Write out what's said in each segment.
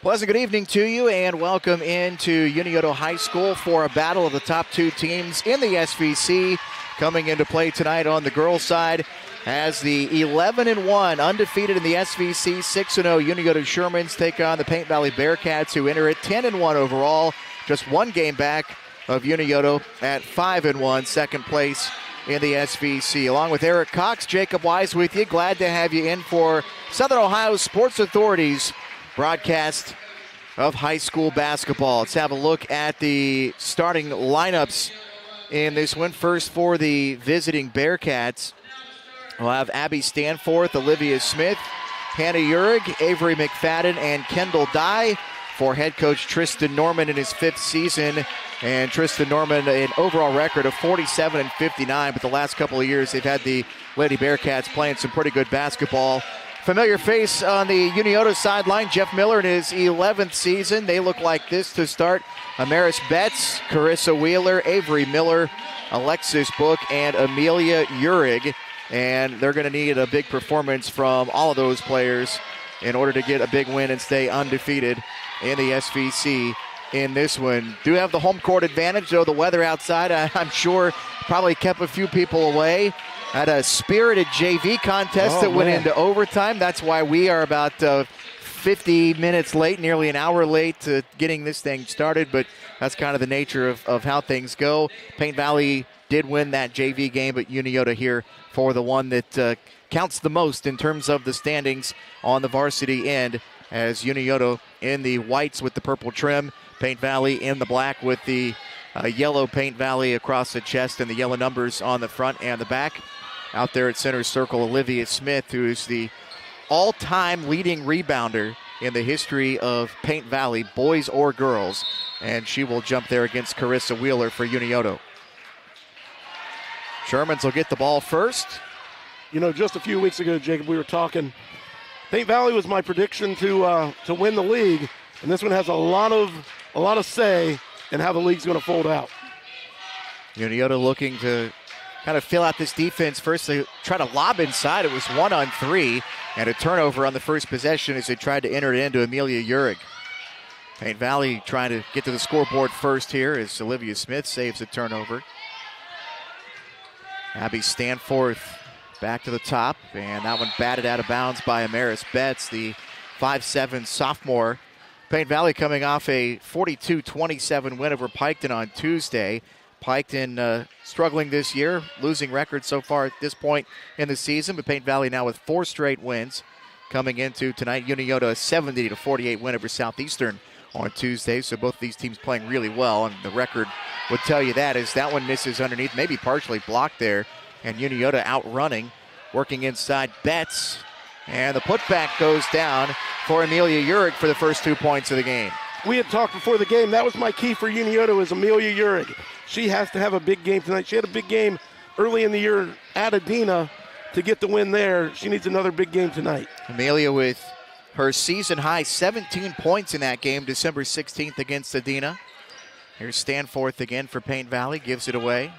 Pleasant good evening to you and welcome into Unioto High School for a battle of the top two teams in the SVC. Coming into play tonight on the girls' side as the 11-1 undefeated in the SVC 6-0 Unioto Shermans take on the Paint Valley Bearcats, who enter at 10-1 overall, just one game back of Unioto at 5-1, second place in the SVC. Along with Eric Cox, Jacob Wise with you. Glad to have you in for Southern Ohio Sports Authority's broadcast of high school basketball. Let's have a look at the starting lineups in this one. First for the visiting Bearcats, we'll have Abby Stanforth, Olivia Smith, Hannah Urig, Avery McFadden, and Kendall Dye. For head coach Tristan Norman in his fifth season. And Tristan Norman, an overall record of 47-59, but the last couple of years they've had the Lady Bearcats playing some pretty good basketball. Familiar face on the Unioto sideline, Jeff Miller in his 11th season. They look like this to start. Amaris Betts, Carissa Wheeler, Avery Miller, Alexis Book, and Amelia Urig. And they're going to need a big performance from all of those players in order to get a big win and stay undefeated in the SVC in this one. Do have the home court advantage, though the weather outside, I'm sure, probably kept a few people away. Had a spirited JV contest that went into overtime. That's why we are about 50 minutes late, nearly an hour late to getting this thing started, but that's kind of the nature of how things go. Paint Valley did win that JV game, but Unioto here for the one that counts the most in terms of the standings on the varsity end, as Unioto in the whites with the purple trim, Paint Valley in the black with the yellow Paint Valley across the chest and the yellow numbers on the front and the back. Out there at center circle, Olivia Smith, who is the all-time leading rebounder in the history of Paint Valley, boys or girls, and she will jump there against Carissa Wheeler for Unioto. Shermans will get the ball first. You know, just a few weeks ago, Jacob, we were talking. Paint Valley was my prediction to win the league, and this one has a lot of say in how the league's going to fold out. Unioto looking to kind of fill out this defense. First, they try to lob inside. It was 1-on-3, and a turnover on the first possession as they tried to enter it into Amelia Urig. Paint Valley trying to get to the scoreboard first here as Olivia Smith saves a turnover. Abby Stanforth back to the top, and that one batted out of bounds by Amaris Betts, the 5'7" sophomore. Paint Valley coming off a 42-27 win over Piketon on Tuesday. Piketon struggling this year, losing record so far at this point in the season, but Paint Valley now with 4 straight wins coming into tonight. Unioto a 70-48 win over Southeastern on Tuesday, so both of these teams playing really well, and the record would tell you that as that one misses underneath, maybe partially blocked there, and Unioto outrunning, working inside Betts, and the putback goes down for Amelia Urig for the first 2 points of the game. We had talked before the game. That was my key for Unioto is Amelia Urig. She has to have a big game tonight. She had a big game early in the year at Adina to get the win there. She needs another big game tonight. Amelia with her season-high 17 points in that game, December 16th against Adina. Here's Stanforth again for Paint Valley, gives it away.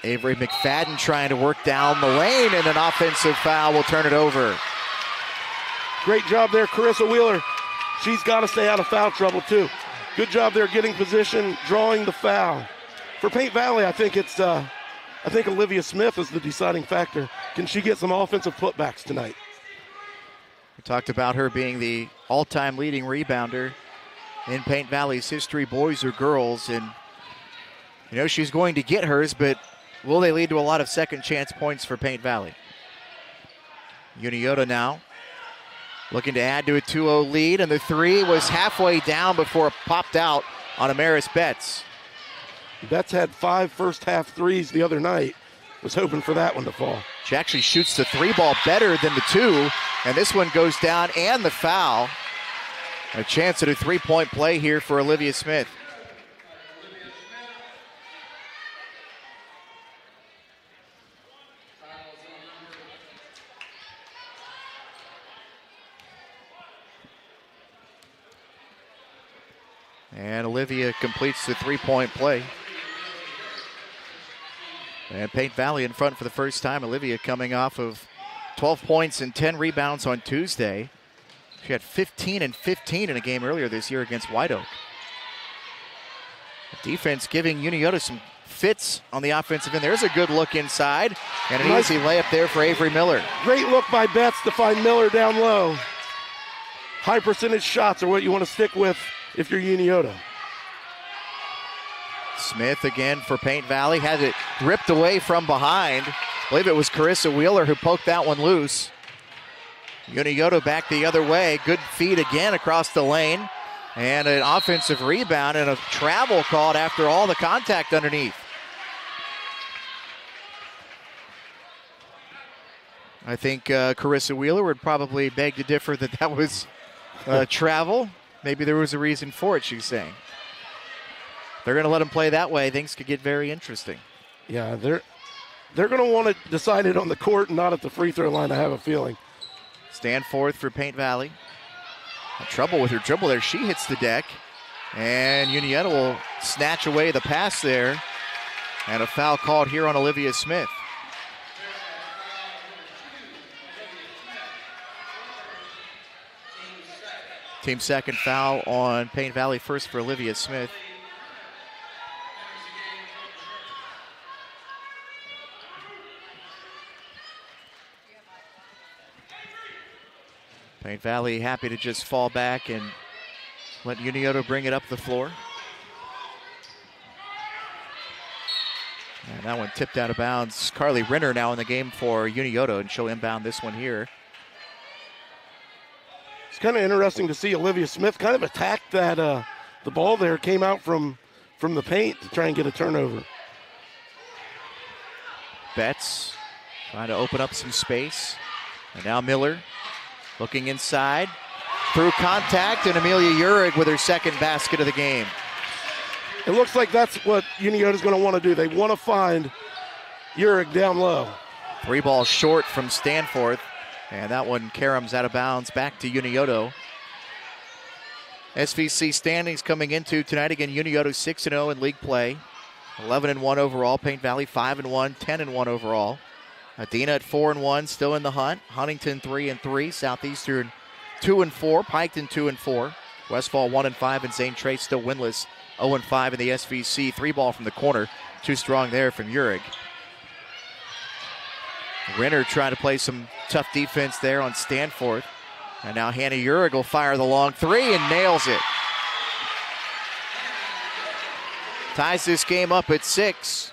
Avery McFadden trying to work down the lane, and an offensive foul will turn it over. Great job there, Carissa Wheeler. She's got to stay out of foul trouble, too. Good job there getting position, drawing the foul. For Paint Valley, I think Olivia Smith is the deciding factor. Can she get some offensive putbacks tonight? We talked about her being the all-time leading rebounder in Paint Valley's history, boys or girls, and you know she's going to get hers, but will they lead to a lot of second chance points for Paint Valley? Unioto now looking to add to a 2-0 lead, and the three was halfway down before it popped out on Amaris Betts. Betts had 5 first-half threes the other night. Was hoping for that one to fall. She actually shoots the 3-ball better than the 2, and this one goes down and the foul. A chance at a 3-point play here for Olivia Smith. And Olivia completes the 3-point play. And Paint Valley in front for the first time. Olivia coming off of 12 points and 10 rebounds on Tuesday. She had 15 and 15 in a game earlier this year against White Oak. Defense giving Unioto some fits on the offensive end. There's a good look inside, and an easy layup there for Avery Miller. Great look by Betts to find Miller down low. High percentage shots are what you want to stick with if you're Unioto. Smith again for Paint Valley. Has it ripped away from behind. I believe it was Carissa Wheeler who poked that one loose. Unioto back the other way. Good feed again across the lane. And an offensive rebound and a travel called after all the contact underneath. I think Carissa Wheeler would probably beg to differ that was travel. Maybe there was a reason for it, she's saying. They're going to let them play that way. Things could get very interesting. Yeah, they're going to want to decide it on the court and not at the free throw line, I have a feeling. Stanforth for Paint Valley. Trouble with her dribble there. She hits the deck. And Unioto will snatch away the pass there. And a foul called here on Olivia Smith. Team second foul on Paint Valley, first for Olivia Smith. Paint Valley happy to just fall back and let Unioto bring it up the floor. And that one tipped out of bounds. Carly Renner now in the game for Unioto, and she'll inbound this one here. It's kind of interesting to see Olivia Smith kind of attack that the ball there, came out from the paint to try and get a turnover. Betts trying to open up some space. And now Miller looking inside, through contact, and Amelia Uhrig with her second basket of the game. It looks like that's what Unioto's going to want to do. They want to find Uhrig down low. 3 balls short from Stanforth, and that one caroms out of bounds back to Unioto. SVC standings coming into tonight. Again, Unioto 6-0 in league play, 11-1 overall. Paint Valley 5-1, 10-1 overall. Adina at 4-1, still in the hunt. Huntington 3-3, Southeastern 2-4, Piketon 2-4, Westfall 1-5, and Zane Trace still winless, 0-5 in the SVC. 3 ball from the corner, too strong there from Uhrig. Renner trying to play some tough defense there on Stanforth, and now Hannah Uhrig will fire the long 3 and nails it. Ties this game up at 6.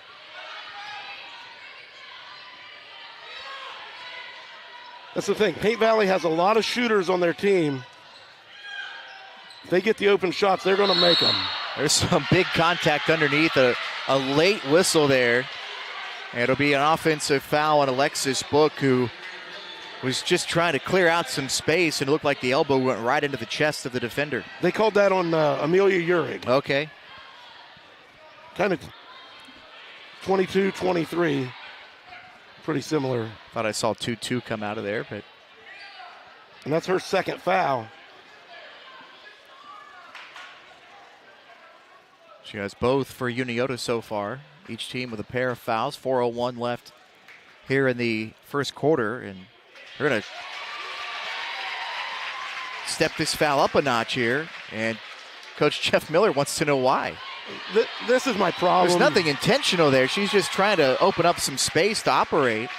That's the thing. Paint Valley has a lot of shooters on their team. If they get the open shots, they're going to make them. There's some big contact underneath, a late whistle there. And it'll be an offensive foul on Alexis Book, who was just trying to clear out some space, and it looked like the elbow went right into the chest of the defender. They called that on Amelia Uhrig. Okay. Kind of 22-23. Pretty similar. Thought I saw 2-2 come out of there, but. And that's her second foul. She has both for Unioto so far. Each team with a pair of fouls. 4:01 left here in the first quarter, and they're going to step this foul up a notch here, and Coach Jeff Miller wants to know why. This is my problem. There's nothing intentional there. She's just trying to open up some space to operate.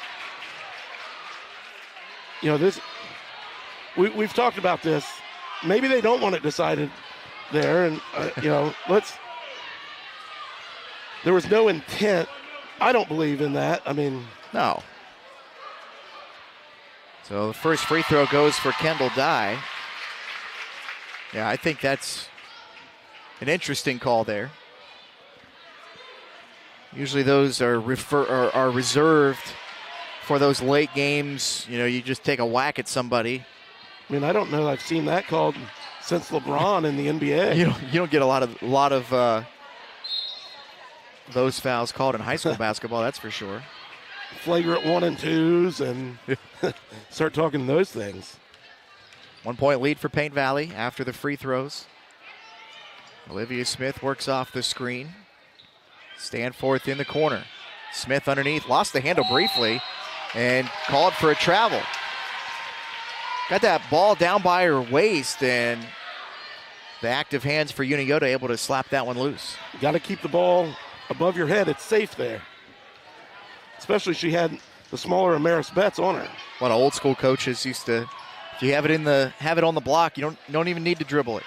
You know, this. We've talked about this. Maybe they don't want it decided there, and you know, there was no intent. I don't believe in that. I mean, no. So the first free throw goes for Kendall Dye. Yeah, I think that's an interesting call there. Usually those are reserved for those late games. You know, you just take a whack at somebody. I mean, I don't know. I've seen that called since LeBron in the NBA. You don't get a lot of those fouls called in high school basketball. That's for sure. Flagrant 1 and 2s, and start talking those things. 1 point lead for Paint Valley after the free throws. Olivia Smith works off the screen. Stanforth in the corner. Smith underneath, lost the handle briefly, and called for a travel. got that ball down by her waist, and the active hands for Unioto able to slap that one loose. You got to keep the ball above your head. It's safe there. Especially she had the smaller Amaris Betts on her. A lot of old school coaches used to, if you have it on the block, you don't even need to dribble it.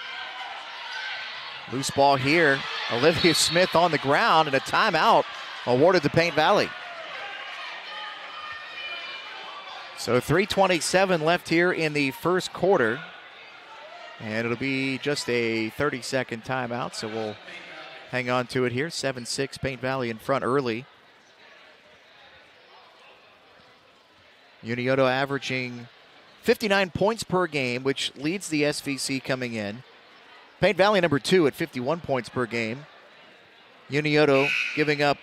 Loose ball here. Olivia Smith on the ground, and a timeout awarded to Paint Valley. So 3:27 left here in the first quarter. And it'll be just a 30-second timeout, so we'll hang on to it here. 7-6, Paint Valley in front early. Unioto averaging 59 points per game, which leads the SVC coming in. Paint Valley number 2 at 51 points per game. Unioto giving up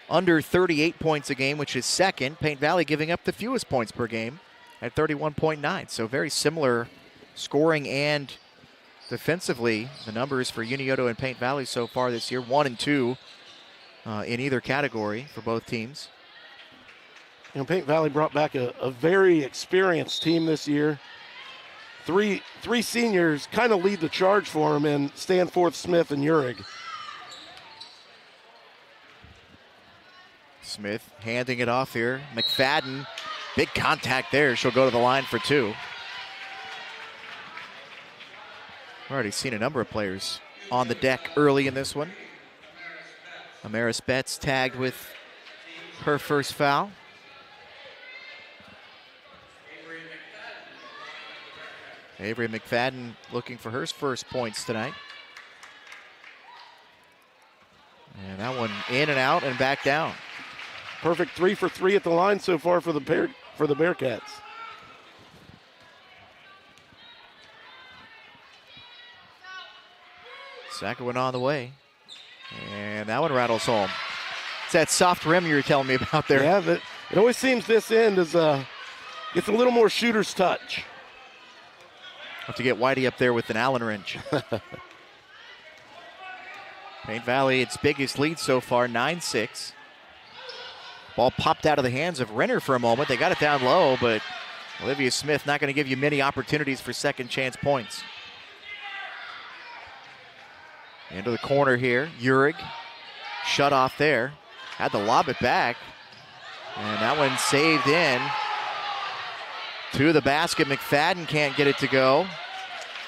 under 38 points a game, which is second. Paint Valley giving up the fewest points per game at 31.9. So very similar scoring and defensively, the numbers for Unioto and Paint Valley so far this year, 1 and 2 in either category for both teams. You know, Paint Valley brought back a very experienced team this year. Three seniors kind of lead the charge for them in Stanforth, Smith, and Urig. Smith handing it off here. McFadden, big contact there. She'll go to the line for 2. We've already seen a number of players on the deck early in this one. Amaris Betts tagged with her first foul. Avery McFadden looking for her first points tonight. And that one in and out and back down. Perfect 3 for 3 at the line so far for the Bearcats. Second one on the way. And that one rattles home. It's that soft rim you were telling me about there. Yeah, it always seems this end is gets a little more shooter's touch. Have to get Whitey up there with an Allen wrench. Paint Valley, its biggest lead so far, 9-6. Ball popped out of the hands of Renner for a moment. They got it down low, but Olivia Smith not going to give you many opportunities for second chance points. Into the corner here. Urig shut off there. Had to lob it back. And that one saved in. To the basket. McFadden can't get it to go.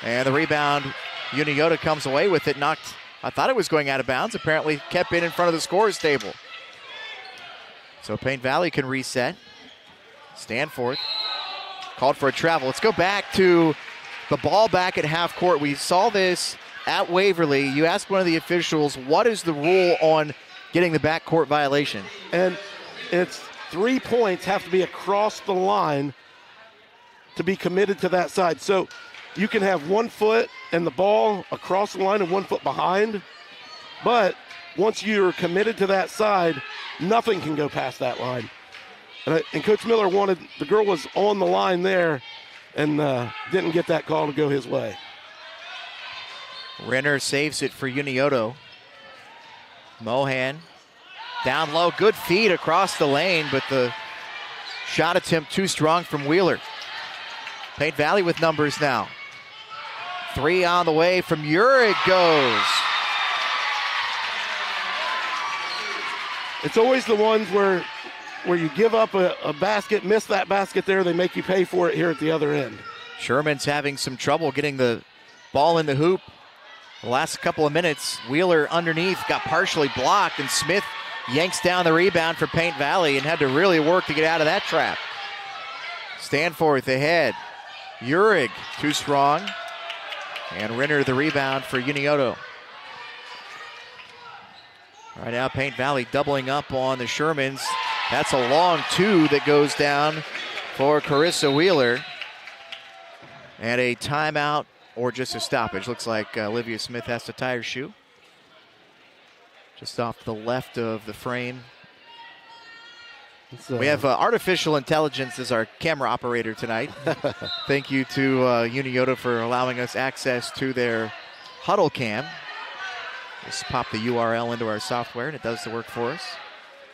And the rebound, Unioto comes away with it. Knocked, I thought it was going out of bounds. Apparently kept it in front of the scorer's table. So Paint Valley can reset. Stanforth called for a travel. Let's go back to the ball back at half court. We saw this at Waverly. You asked one of the officials, what is the rule on getting the backcourt violation? And it's 3 points have to be across the line to be committed to that side. So you can have 1 foot and the ball across the line and 1 foot behind, but once you're committed to that side, nothing can go past that line. And Coach Miller wanted, the girl was on the line there and didn't get that call to go his way. Renner saves it for Unioto. Mohan down low, good feed across the lane, but the shot attempt too strong from Wheeler. Paint Valley with numbers now. 3 on the way from Urig goes. It's always the ones where you give up a basket, miss that basket there, they make you pay for it here at the other end. Sherman's having some trouble getting the ball in the hoop. The last couple of minutes, Wheeler underneath got partially blocked, and Smith yanks down the rebound for Paint Valley and had to really work to get out of that trap. Stanforth ahead. Urig too strong. And Renner the rebound for Unioto. Right now, Paint Valley doubling up on the Shermans. That's a long 2 that goes down for Carissa Wheeler. And a timeout or just a stoppage. Looks like Olivia Smith has to tie her shoe. Just off the left of the frame. We have artificial intelligence as our camera operator tonight. Thank you to Unioto for allowing us access to their huddle cam. Just pop the URL into our software and it does the work for us.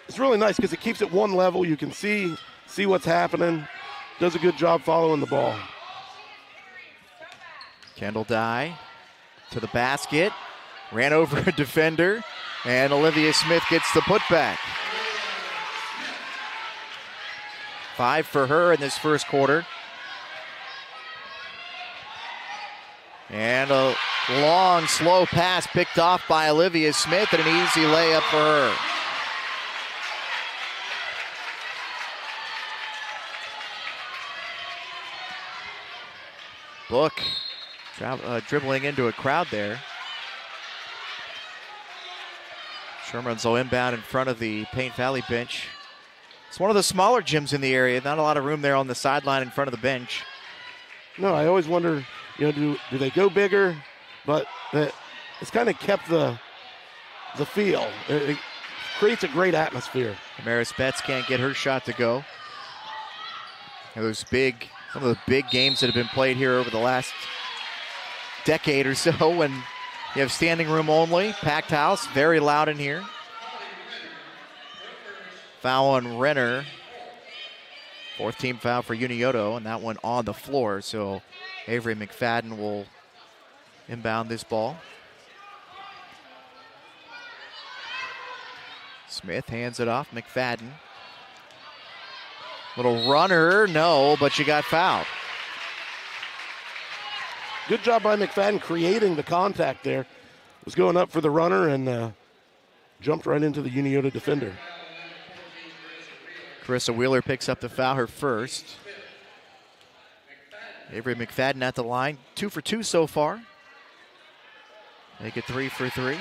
It's really nice because it keeps it one level. You can see what's happening. does a good job following the ball. Kendall Dye to the basket, ran over a defender, and Olivia Smith gets the putback. 5 for her in this first quarter. And a long, slow pass picked off by Olivia Smith, and an easy layup for her. Book dribbling into a crowd there. Shermans will inbound in front of the Paint Valley bench. It's one of the smaller gyms in the area. Not a lot of room there on the sideline in front of the bench. No, I always wonder, do they go bigger? But it's kind of kept the feel. It creates a great atmosphere. Damaris Betts can't get her shot to go. And some of the big games that have been played here over the last decade or so when you have standing room only, packed house, very loud in here. Foul on Renner. 4th team foul for Unioto, and that one on the floor. So Avery McFadden will inbound this ball. Smith hands it off. McFadden. Little runner, no, but she got fouled. Good job by McFadden creating the contact there. Was going up for the runner and jumped right into the Unioto defender. Carissa Wheeler picks up the foul, her first. Avery McFadden at the line, 2 for 2 so far. Make it 3 for 3.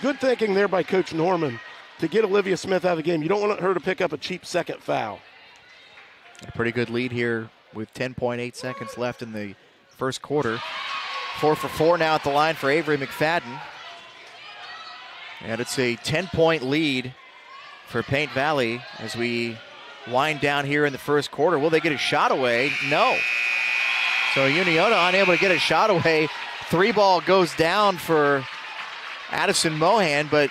Good thinking there by Coach Norman to get Olivia Smith out of the game. You don't want her to pick up a cheap second foul. A pretty good lead here with 10.8 seconds left in the first quarter. 4 for 4 now at the line for Avery McFadden. And it's a 10-point lead for Paint Valley as we wind down here in the first quarter. Will they get a shot away? No. So Unioto unable to get a shot away. 3-ball goes down for Addison Mohan, but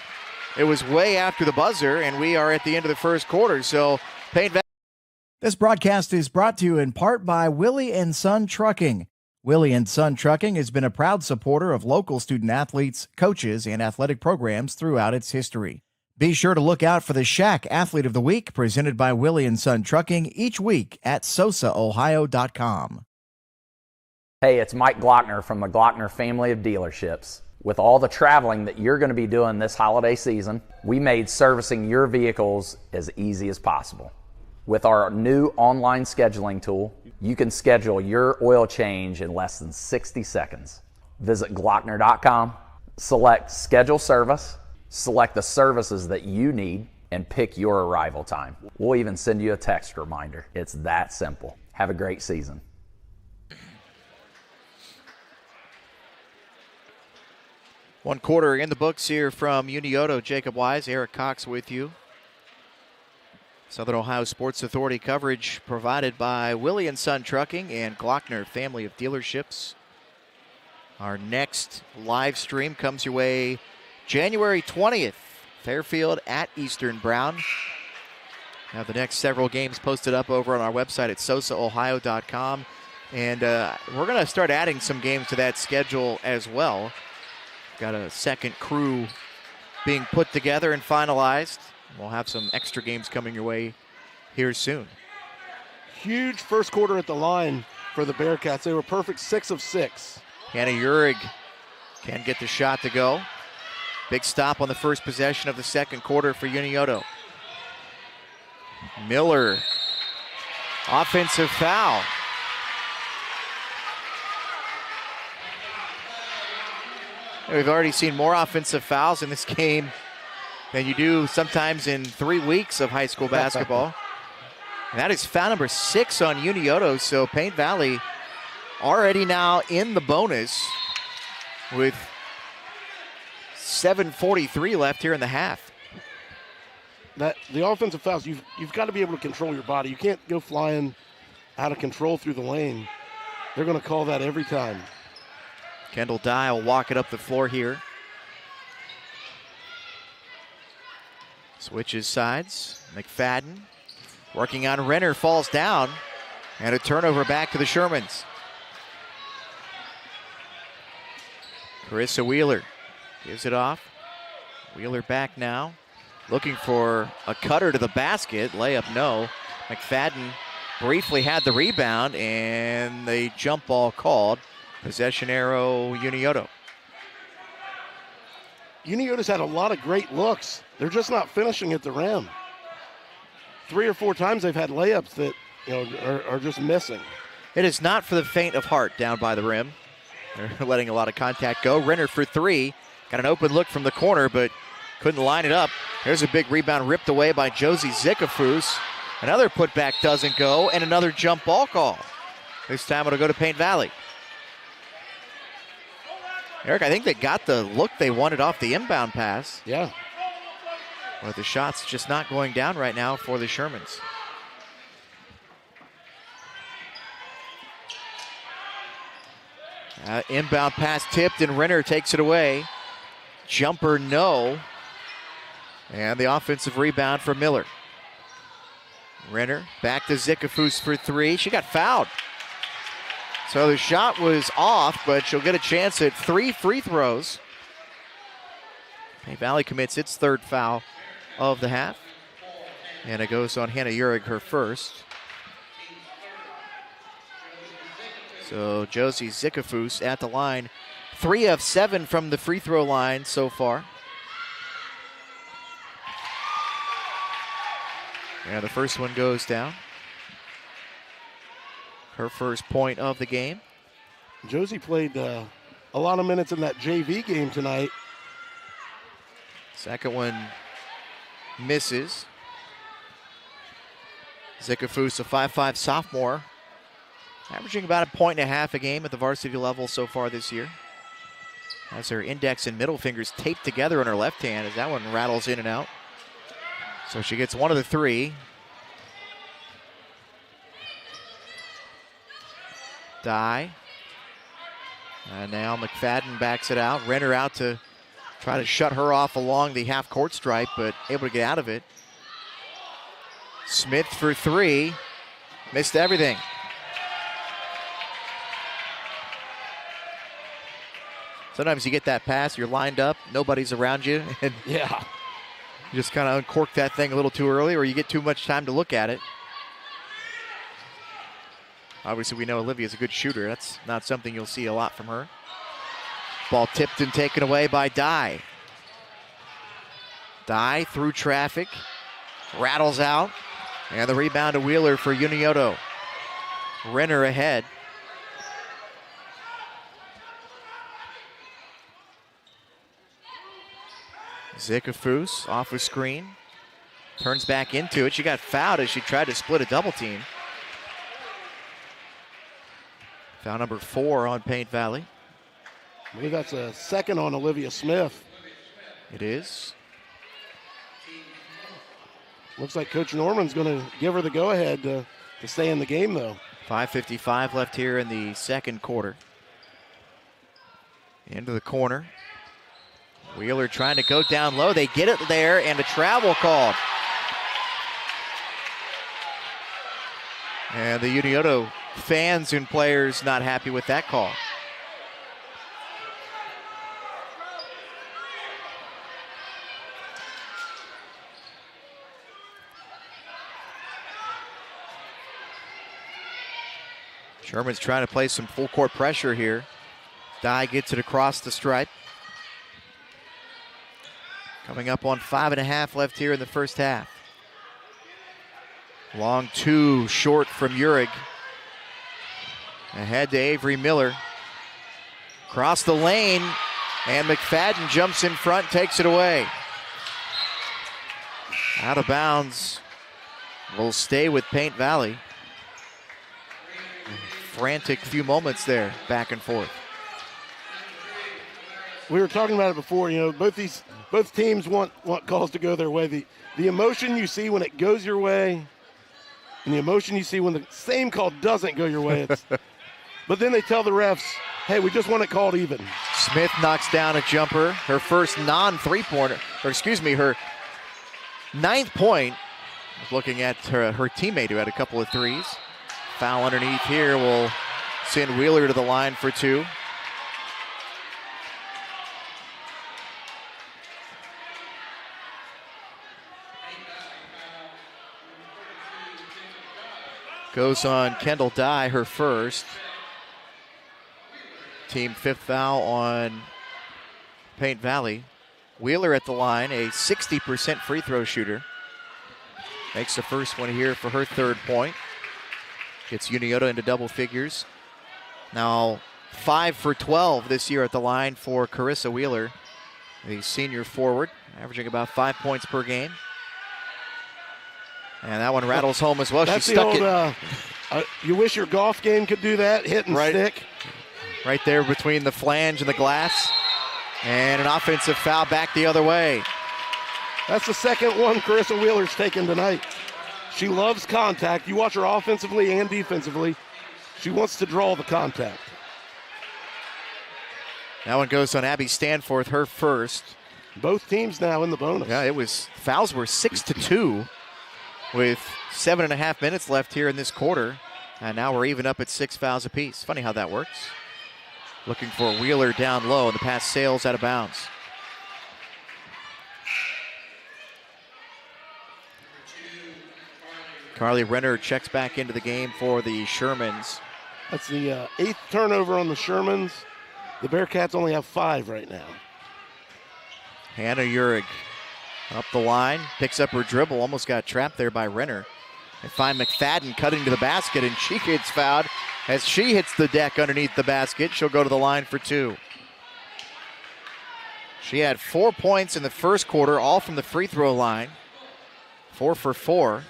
it was way after the buzzer, and we are at the end of the first quarter. So Paint Valley. This broadcast is brought to you in part by Willie & Son Trucking. Willie & Son Trucking has been a proud supporter of local student athletes, coaches, and athletic programs throughout its history. Be sure to look out for the Shack Athlete of the Week presented by Willie & Son Trucking each week at SOSAOhio.com. Hey, it's Mike Glockner from the Glockner family of dealerships. With all the traveling that you're going to be doing this holiday season, we made servicing your vehicles as easy as possible. With our new online scheduling tool, you can schedule your oil change in less than 60 seconds. Visit Glockner.com, select Schedule Service, select the services that you need, and pick your arrival time. We'll even send you a text reminder. It's that simple. Have a great season. One quarter in the books here from Unioto. Jacob Wise, Eric Cox with you. Southern Ohio Sports Authority coverage provided by Willie & Son Trucking and Glockner family of dealerships. Our next live stream comes your way January 20th, Fairfield at Eastern Brown. Have the next several games posted up over on our website at SOSAOhio.com. And we're going to start adding some games to that schedule as well. Got a second crew being put together and finalized. We'll have some extra games coming your way here soon. Huge first quarter at the line for the Bearcats. They were perfect 6 of 6. Hannah Uhrig can get the shot to go. Big stop on the first possession of the second quarter for Unioto. Miller, offensive foul. We've already seen more offensive fouls in this game than you do sometimes in 3 weeks of high school basketball. And that is foul number 6 on Unioto, so Paint Valley already now in the bonus with 7:43 left here in the half. The offensive fouls, you've got to be able to control your body. You can't go flying out of control through the lane. They're going to call that every time. Kendall Dye will walk it up the floor here. Switches sides. McFadden working on Renner, falls down, and a turnover back to the Shermans. Carissa Wheeler gives it off. Wheeler back now, looking for a cutter to the basket. Layup, no. McFadden briefly had the rebound, and the jump ball called. Possession arrow, Unioto. Unioto's had a lot of great looks. They're just not finishing at the rim. 3 or 4 times they've had layups that are just missing. It is not for the faint of heart down by the rim. They're letting a lot of contact go. Renner for 3. Got an open look from the corner, but couldn't line it up. There's a big rebound ripped away by Josie Zickafoos. Another putback doesn't go, and another jump ball call. This time it'll go to Paint Valley. Eric, I think they got the look they wanted off the inbound pass. Yeah. But the shot's just not going down right now for the Shermans. Inbound pass tipped, and Renner takes it away. Jumper, no. And the offensive rebound for Miller. Renner back to Zickafoos for 3. She got fouled. So the shot was off, but she'll get a chance at 3 free throws. Paint Valley commits its 3rd foul of the half. And it goes on Hannah Uhrig, her first. So Josie Zickafoos at the line. 3 of 7 from the free throw line so far. And the first one goes down. Her first point of the game. Josie played a lot of minutes in that JV game tonight. Second one misses. Zickafoos, a 5'5" sophomore, averaging about 1.5 points a game at the varsity level so far this year. Has her index and middle fingers taped together on her left hand as that one rattles in and out. So she gets one of the 3. Dye. And now McFadden backs it out. Renner out to try to shut her off along the half-court stripe, but able to get out of it. Smith for 3. Missed everything. Sometimes you get that pass, you're lined up, nobody's around you, and yeah, you just kind of uncork that thing a little too early, or you get too much time to look at it. Obviously, we know Olivia's a good shooter. That's not something you'll see a lot from her. Ball tipped and taken away by Dye. Dye through traffic, rattles out, and the rebound to Wheeler for Unioto. Renner ahead. Zickafoos off a screen, turns back into it. She got fouled as she tried to split a double team. Foul number 4 on Paint Valley. I believe that's a second on Olivia Smith. It is. Looks like Coach Norman's going to give her the go-ahead to stay in the game, though. 5:55 left here in the second quarter. Into the corner. Wheeler trying to go down low. They get it there, and a travel called. And the Unioto fans and players not happy with that call. Sherman's trying to play some full court pressure here. Dye gets it across the stripe. Coming up on 5.5 left here in the first half. Long 2 short from Uhrig. Ahead to Avery Miller. Across the lane, and McFadden jumps in front, takes it away. Out of bounds. Will stay with Paint Valley. Frantic few moments there, back and forth. We were talking about it before. Both teams want calls to go their way. The emotion you see when it goes your way, and the emotion you see when the same call doesn't go your way. But then they tell the refs, hey, we just want it called even. Smith knocks down a jumper, her first non-three-pointer, her 9th point. Looking at her teammate who had a couple of threes. Foul underneath here will send Wheeler to the line for 2. Goes on Kendall Dye, her first. Team 5th foul on Paint Valley. Wheeler at the line, a 60% free throw shooter. Makes the first one here for her 3rd point. Gets Unioto into double figures. Now 5 for 12 this year at the line for Carissa Wheeler, the senior forward, averaging about 5 points per game. And that one rattles home as well. That's She stuck it. You wish your golf game could do that, hit and stick. Right there between the flange and the glass. And an offensive foul back the other way. That's the second one Carissa Wheeler's taken tonight. She loves contact. You watch her offensively and defensively. She wants to draw the contact. That one goes on Abby Stanforth, her first. Both teams now in the bonus. Yeah, fouls were 6-2 with 7.5 minutes left here in this quarter. And now we're even up at 6 fouls apiece. Funny how that works. Looking for Wheeler down low, and the pass sails out of bounds. Carly Renner checks back into the game for the Shermans. That's the 8th turnover on the Shermans. The Bearcats only have 5 right now. Hannah Uhrig up the line, picks up her dribble, almost got trapped there by Renner. They find McFadden cutting to the basket, and she gets fouled as she hits the deck underneath the basket. She'll go to the line for 2. She had 4 points in the first quarter, all from the free throw line. 4 for 4.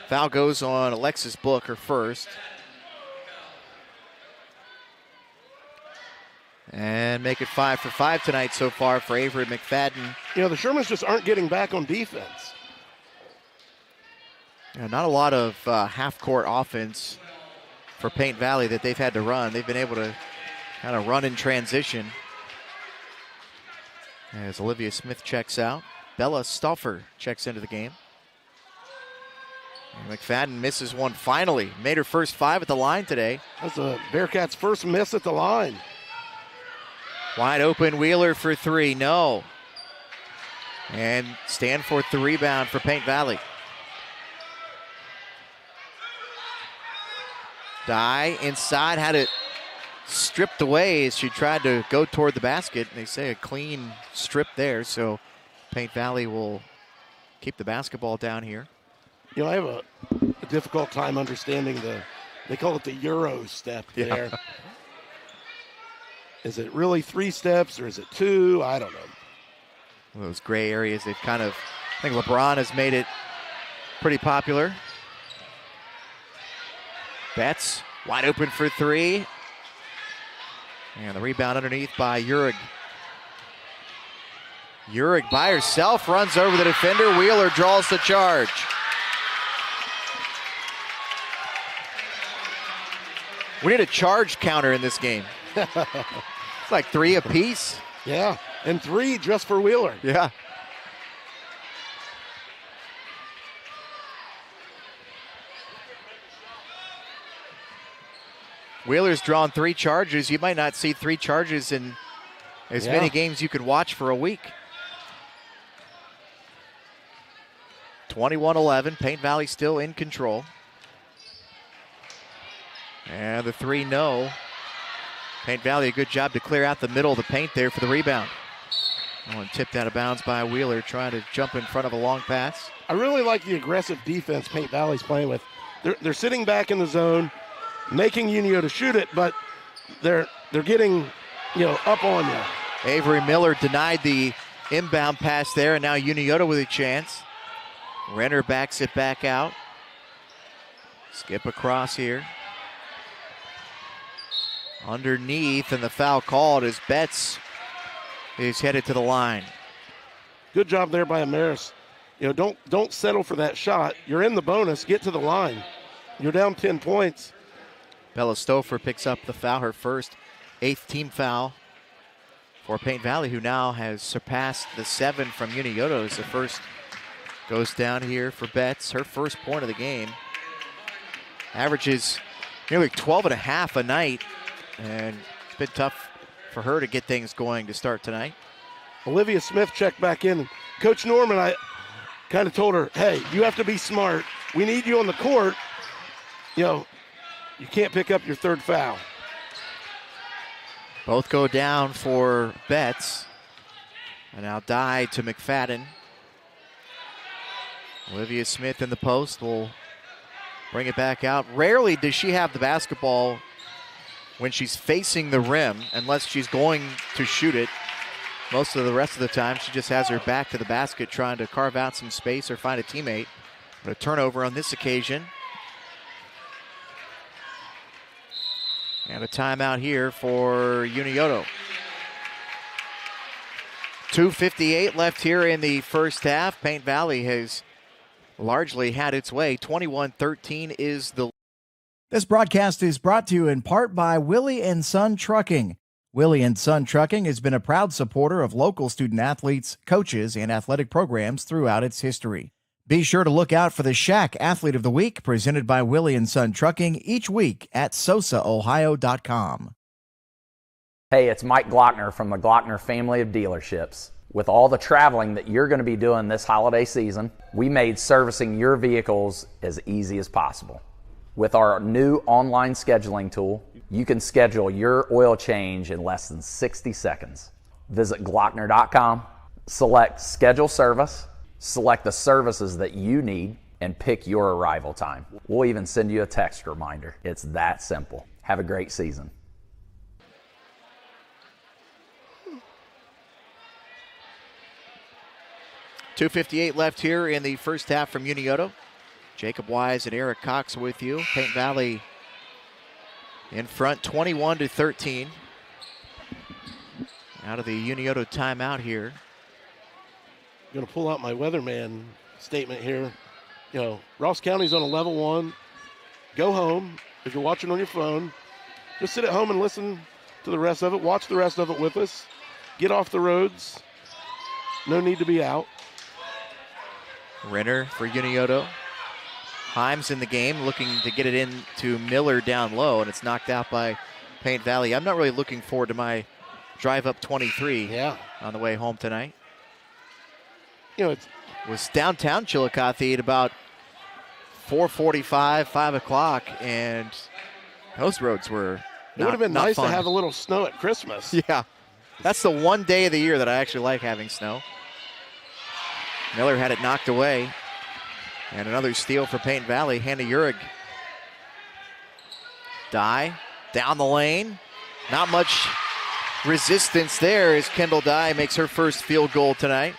Foul goes on Alexis Book, her first. And make it 5 for 5 tonight so far for Avery McFadden. You know, the Shermans just aren't getting back on defense. Yeah, not a lot of half-court offense for Paint Valley that they've had to run. They've been able to kind of run in transition. As Olivia Smith checks out, Bella Stauffer checks into the game. And McFadden misses one finally. Made her first 5 at the line today. That's the Bearcats' first miss at the line. Wide open Wheeler for 3, no. And Stanforth the rebound for Paint Valley. Dye inside, had it stripped away as she tried to go toward the basket. They say a clean strip there, so Paint Valley will keep the basketball down here. You know, I have a difficult time understanding they call it the Euro step there. Yeah. Is it really 3 steps or is it 2? I don't know. Those gray areas, they've kind of, I think LeBron has made it pretty popular. Betts wide open for 3. And the rebound underneath by Uhrig. Uhrig by herself runs over the defender. Wheeler draws the charge. We need a charge counter in this game. It's like 3 apiece. Yeah, and 3 just for Wheeler. Yeah. Wheeler's drawn 3 charges. You might not see 3 charges in as many games you could watch for a week. 21-11, Paint Valley still in control. And the 3, no. Paint Valley, a good job to clear out the middle of the paint there for the rebound. One tipped out of bounds by Wheeler, trying to jump in front of a long pass. I really like the aggressive defense Paint Valley's playing with. They're sitting back in the zone, making Unioto shoot it, but they're getting, up on you. Avery Miller denied the inbound pass there, and now Unioto with a chance. Renner backs it back out. Skip across here. Underneath, and the foul called as Betts is headed to the line. Good job there by Amaris. Don't settle for that shot. You're in the bonus. Get to the line. You're down 10 points. Bella Stauffer picks up the foul, her first 8th team foul for Paint Valley, who now has surpassed the 7 from Unioto as the first Goes down here for Betts, her first point of the game. Averages nearly 12.5 a night, and it's been tough for her to get things going to start tonight. Olivia Smith checked back in. Coach Norman, I kind of told her, hey, you have to be smart. We need you on the court. You can't pick up your third foul. Both go down for Betts. And now Dye to McFadden. Olivia Smith in the post will bring it back out. Rarely does she have the basketball when she's facing the rim, unless she's going to shoot it. Most of the rest of the time, she just has her back to the basket trying to carve out some space or find a teammate. But a turnover on this occasion. And a timeout here for Unioto. 2:58 left here in the first half. Paint Valley has largely had its way. 21-13 is the. This broadcast is brought to you in part by Willie and Son Trucking. Willie and Son Trucking has been a proud supporter of local student athletes, coaches, and athletic programs throughout its history. Be sure to look out for the Shack Athlete of the Week presented by Willie and Son Trucking each week at SOSAOhio.com. Hey, it's Mike Glockner from the Glockner family of dealerships. With all the traveling that you're going to be doing this holiday season, we made servicing your vehicles as easy as possible. With our new online scheduling tool, you can schedule your oil change in less than 60 seconds. Visit Glockner.com, select Schedule Service, select the services that you need, and pick your arrival time. We'll even send you a text reminder. It's that simple. Have a great season. .258 left here in the first half from Unioto. Jacob Wise and Eric Cox with you. Paint Valley in front, 21-13. Out of the Unioto timeout here. I'm going to pull out my weatherman statement here. Ross County's on a level 1. Go home. If you're watching on your phone, just sit at home and listen to the rest of it. Watch the rest of it with us. Get off the roads. No need to be out. Renner for Unioto. Himes in the game, looking to get it in to Miller down low, and it's knocked out by Paint Valley. I'm not really looking forward to my drive up 23 on the way home tonight. It was downtown Chillicothe at about 4:45, 5 o'clock, and those roads were It would have been nice fun. to have a little snow at Christmas. Yeah, that's the one day of the year that I actually like having snow. Miller had it knocked away. And another steal for Paint Valley. Hannah Urig. Dye down the lane. Not much resistance there as Kendall Dye makes her first field goal tonight.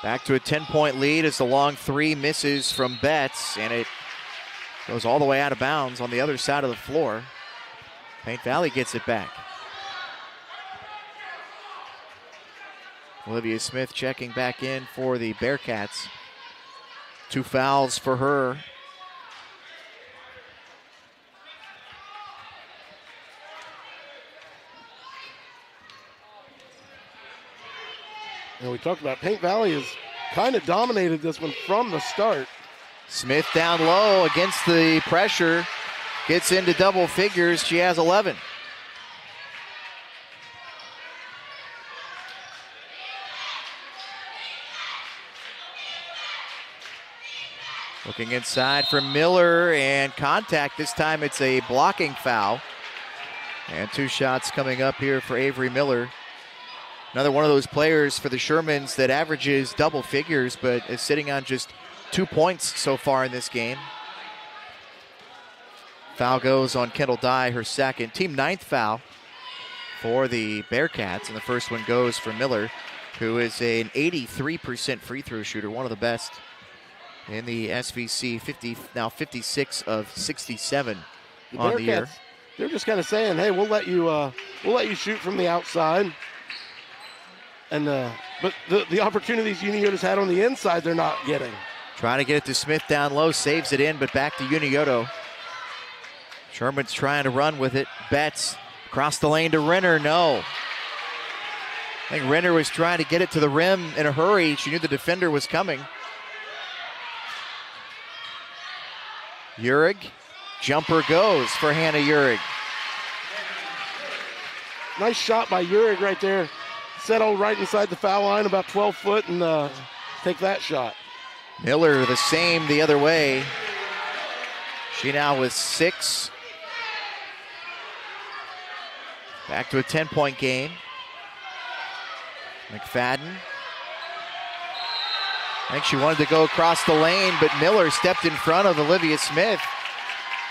Back to a 10-point lead as the long three misses from Betts, and it goes all the way out of bounds on the other side of the floor. Paint Valley gets it back. Olivia Smith checking back in for the Bearcats. 2 fouls for her. We talked about Paint Valley has kind of dominated this one from the start. Smith down low against the pressure. Gets into double figures. She has 11. Looking inside for Miller, and contact. This time it's a blocking foul. And 2 shots coming up here for Avery Miller. Another one of those players for the Shermans that averages double figures, but is sitting on just 2 points so far in this game. Foul goes on Kendall Dye, her second. Team 9th foul for the Bearcats, and the first one goes for Miller, who is an 83% free throw shooter, one of the best in the SVC, 56 of 67 on the year. They're just kind of saying, "Hey, we'll let you shoot from the outside." And but the opportunities Unioto's had on the inside, they're not getting. Trying to get it to Smith down low, saves it in, but back to Unioto. Sherman's trying to run with it. Betts across the lane to Renner, no. I think Renner was trying to get it to the rim in a hurry. She knew the defender was coming. Uhrig, jumper goes for Hannah Uhrig. Nice shot by Uhrig right there. Settle right inside the foul line, about 12 foot, and take that shot. Miller the same the other way. She now with 6. Back to a 10-point game. McFadden. I think she wanted to go across the lane, but Miller stepped in front of Olivia Smith.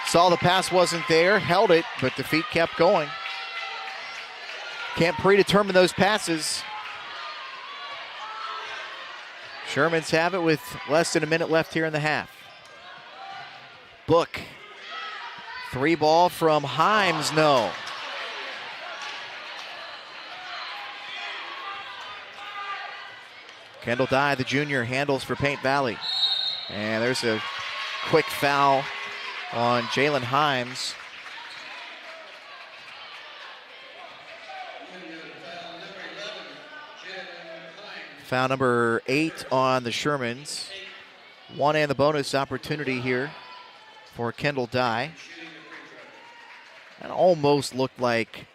Saw the pass wasn't there, held it, but the feet kept going. Can't predetermine those passes. Shermans have it with less than a minute left here in the half. Book. 3 ball from Himes, no. Kendall Dye, the junior, handles for Paint Valley. And there's a quick foul on Jalen Himes. Foul number 8 on the Shermans. 1 and the bonus opportunity here for Kendall Dye. It almost looked like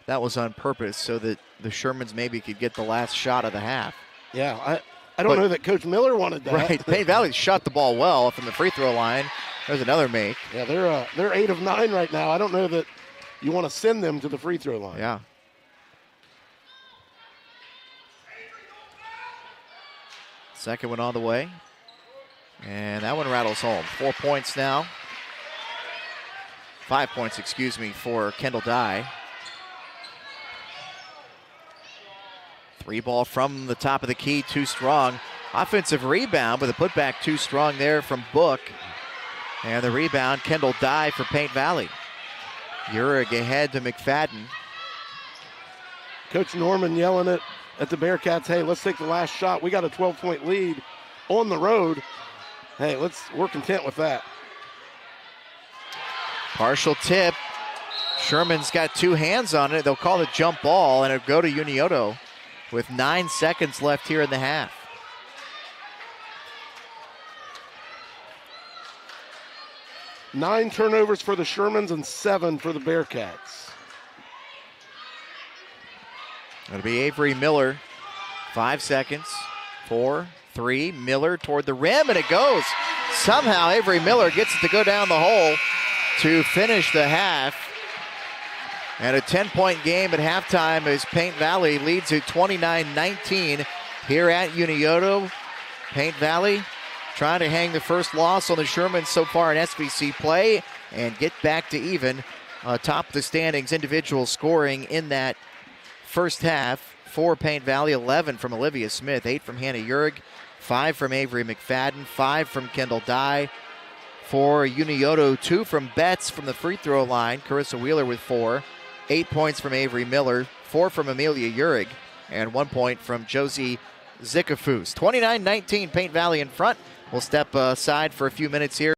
that was on purpose so that the Shermans maybe could get the last shot of the half. Yeah, I don't know that Coach Miller wanted that. Right, Paint Valley shot the ball well from the free throw line. There's another make. Yeah, they're 8 of 9 right now. I don't know that you want to send them to the free throw line. Yeah. Second one on the way. And that one rattles home. 4 points now. 5 points, excuse me, for Kendall Dye. 3 ball from the top of the key, too strong. Offensive rebound, but the putback too strong there from Book. And the rebound, Kendall Dye for Paint Valley. Uhrig ahead to McFadden. Coach Norman yelling at the Bearcats, hey, let's take the last shot. We got a 12-point lead on the road. Hey, we're content with that. Partial tip. Sherman's got 2 hands on it. They'll call it jump ball, and it'll go to Unioto with 9 seconds left here in the half. Nine turnovers for the Shermans and 7 for the Bearcats. It'll be Avery Miller. 5 seconds. 4, 3. Miller toward the rim, and it goes. Somehow Avery Miller gets it to go down the hole to finish the half. And a 10-point game at halftime as Paint Valley leads at 29-19 here at Unioto. Paint Valley trying to hang the first loss on the Shermans so far in SVC play and get back to even atop the standings. Individual scoring in that first half for Paint Valley: 11 from Olivia Smith, 8 from Hannah Uhrig, 5 from Avery McFadden, 5 from Kendall Dye. For Unioto, 2 from Betts from the free throw line. Carissa Wheeler with 4. 8 points from Avery Miller, 4 from Amelia Uhrig, and 1 point from Josie Zickafoos. 29-19, Paint Valley in front. We'll step aside for a few minutes here.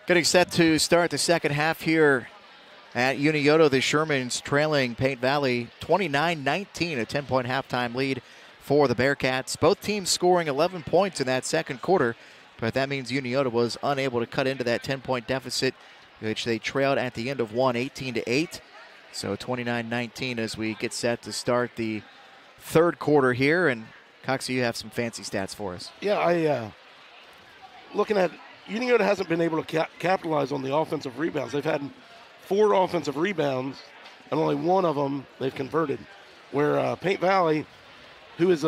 Getting set to start the second half here at Unioto. The Shermans trailing Paint Valley 29-19, a 10-point halftime lead for the Bearcats. Both teams scoring 11 points in that second quarter, but that means Unioto was unable to cut into that 10-point deficit, which they trailed at the end of one, 18-8. So 29-19 as we get set to start the third quarter here. And Coxie, you have some fancy stats for us. Yeah, looking at Unioto hasn't been able to capitalize on the offensive rebounds. They've had 4 offensive rebounds, and only one of them they've converted. Where Paint Valley, who is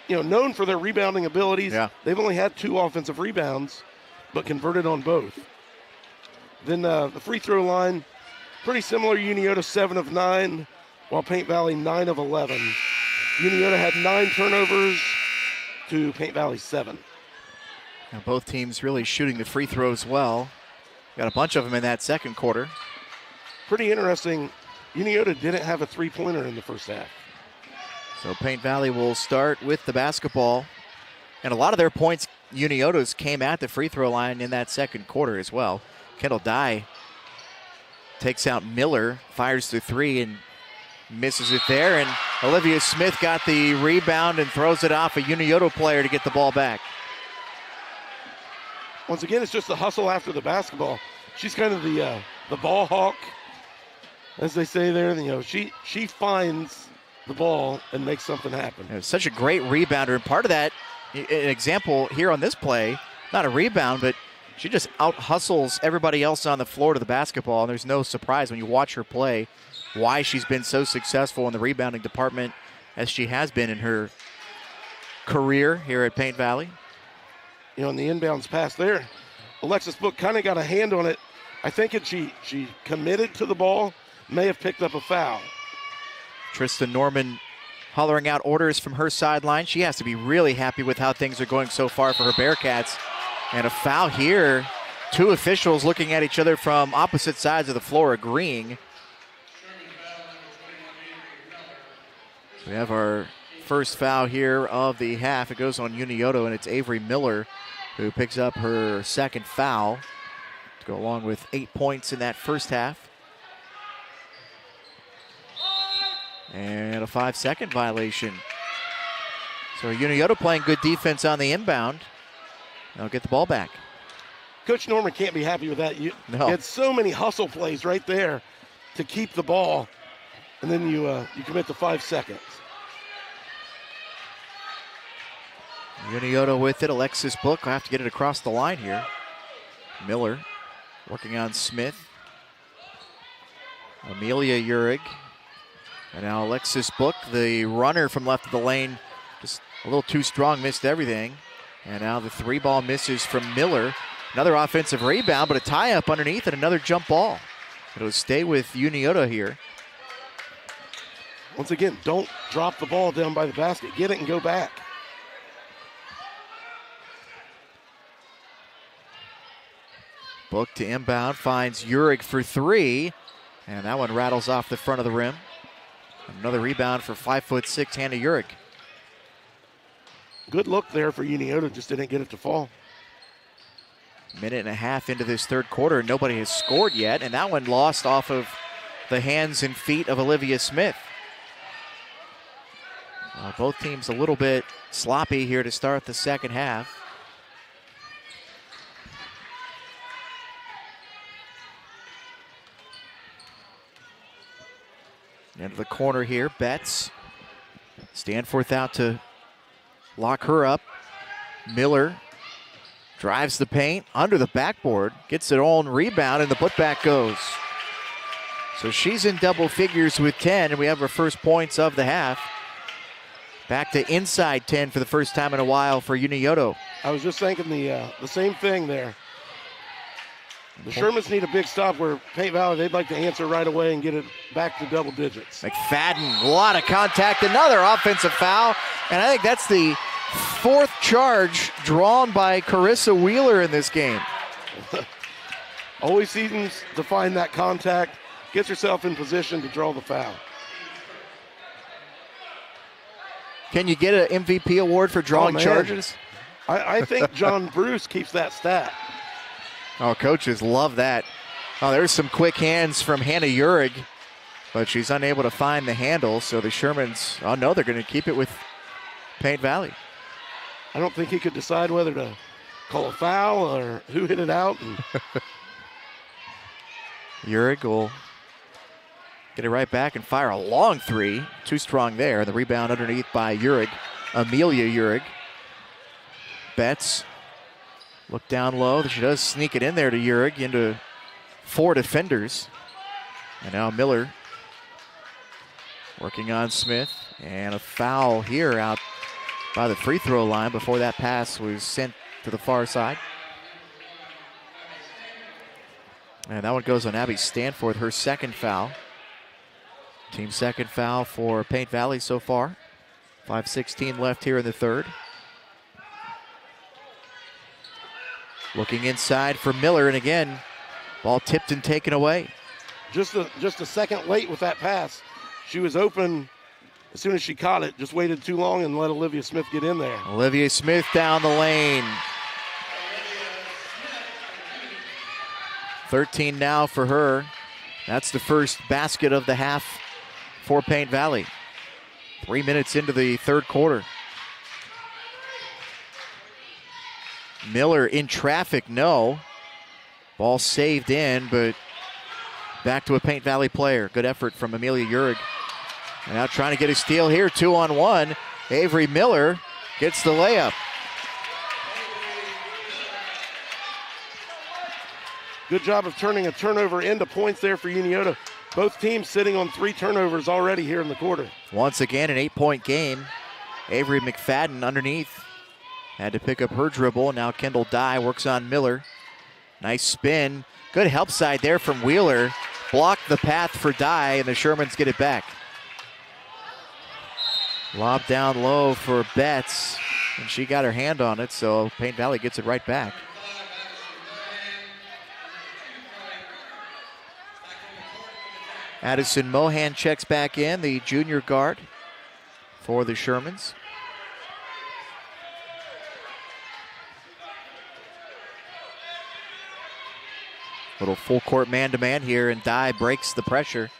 known for their rebounding abilities, they've only had 2 offensive rebounds, but converted on both. Then the free throw line, pretty similar. Unioto 7 of 9, while Paint Valley 9 of 11. Unioto had 9 turnovers to Paint Valley 7. Now both teams really shooting the free throws well. Got a bunch of them in that second quarter. Pretty interesting. Unioto didn't have a three-pointer in the first half. So Paint Valley will start with the basketball. And a lot of their points, Unioto's, came at the free throw line in that second quarter as well. Kendall Dye takes out Miller, fires the 3 and misses it there. And Olivia Smith got the rebound and throws it off a Unioto player to get the ball back. Once again, it's just the hustle after the basketball. She's kind of the ball hawk, as they say there. She finds the ball and makes something happen. It was such a great rebounder, and part of that, an example here on this play, not a rebound, but she just out-hustles everybody else on the floor to the basketball, and there's no surprise when you watch her play why she's been so successful in the rebounding department as she has been in her career here at Paint Valley. In the inbounds pass there, Alexis Book kind of got a hand on it. I think she committed to the ball, may have picked up a foul. Tristan Norman hollering out orders from her sideline. She has to be really happy with how things are going so far for her Bearcats. And a foul here. 2 officials looking at each other from opposite sides of the floor agreeing. We have our first foul here of the half. It goes on Unioto, and it's Avery Miller who picks up her second foul to go along with 8 points in that first half. And a 5-second violation. So Unioto playing good defense on the inbound. They'll get the ball back. Coach Norman can't be happy with that. You had so many hustle plays right there to keep the ball, and then you commit the 5 seconds. Unioto with it. Alexis Book will have to get it across the line here. Miller working on Smith. Amelia Uhrig. And now Alexis Book, the runner from left of the lane, just a little too strong, missed everything. And now the 3-ball misses from Miller. Another offensive rebound, but a tie-up underneath and another jump ball. It'll stay with Unioto here. Once again, don't drop the ball down by the basket. Get it and go back. Book to inbound, finds Uhrig for 3. And that one rattles off the front of the rim. Another rebound for 5'6" Hannah Uhrig. Good look there for Unioto, just didn't get it to fall. Minute and a half into this third quarter, nobody has scored yet, and that one lost off of the hands and feet of Olivia Smith. Both teams a little bit sloppy here to start the second half. Into the corner here, Betts. Stanforth out to lock her up. Miller drives the paint under the backboard, gets it on rebound, and the putback goes. So she's in double figures with 10, and we have our first points of the half. Back to inside 10 for the first time in a while for Unioto. I was just thinking the same thing there. The Shermans need a big stop where Paint Valley, they'd like to answer right away and get it back to double digits. McFadden, a lot of contact, another offensive foul, and I think that's the 4th charge drawn by Carissa Wheeler in this game. Always seems to find that contact, gets herself in position to draw the foul. Can you get an MVP award for drawing charges? I think John Bruce keeps that stat. Oh, coaches love that. Oh, there's some quick hands from Hannah Uhrig, but she's unable to find the handle, so the Shermans, oh no, they're going to keep it with Paint Valley. I don't think he could decide whether to call a foul or who hit it out. Uhrig will get it right back and fire a long three. Too strong there. The rebound underneath by Uhrig, Amelia Uhrig. Betts, look down low. She does sneak it in there to Uhrig into 4 defenders. And now Miller working on Smith. And a foul here out by the free throw line before that pass was sent to the far side. And that one goes on Abby Stanforth, her second foul. Team second foul for Paint Valley so far. 5:16 left here in the third. Looking inside for Miller, and again, ball tipped and taken away. Just a second late with that pass. She was open as soon as she caught it, just waited too long and let Olivia Smith get in there. Olivia Smith down the lane. 13 now for her. That's the first basket of the half for Paint Valley. 3 minutes into the third quarter. Miller in traffic, no. Ball saved in, but back to a Paint Valley player. Good effort from Amelia Uhrig. And now trying to get a steal here, 2-on-1. Avery Miller gets the layup. Good job of turning a turnover into points there for Unioto. Both teams sitting on 3 turnovers already here in the quarter. Once again, an 8-point game. Avery McFadden underneath. Had to pick up her dribble. Now Kendall Dye works on Miller. Nice spin. Good help side there from Wheeler. Blocked the path for Dye, and the Shermans get it back. Lob down low for Betts, and she got her hand on it, so Paint Valley gets it right back. Addison Mohan checks back in, the junior guard for the Shermans. Little full court man-to-man here, and Dye breaks the pressure.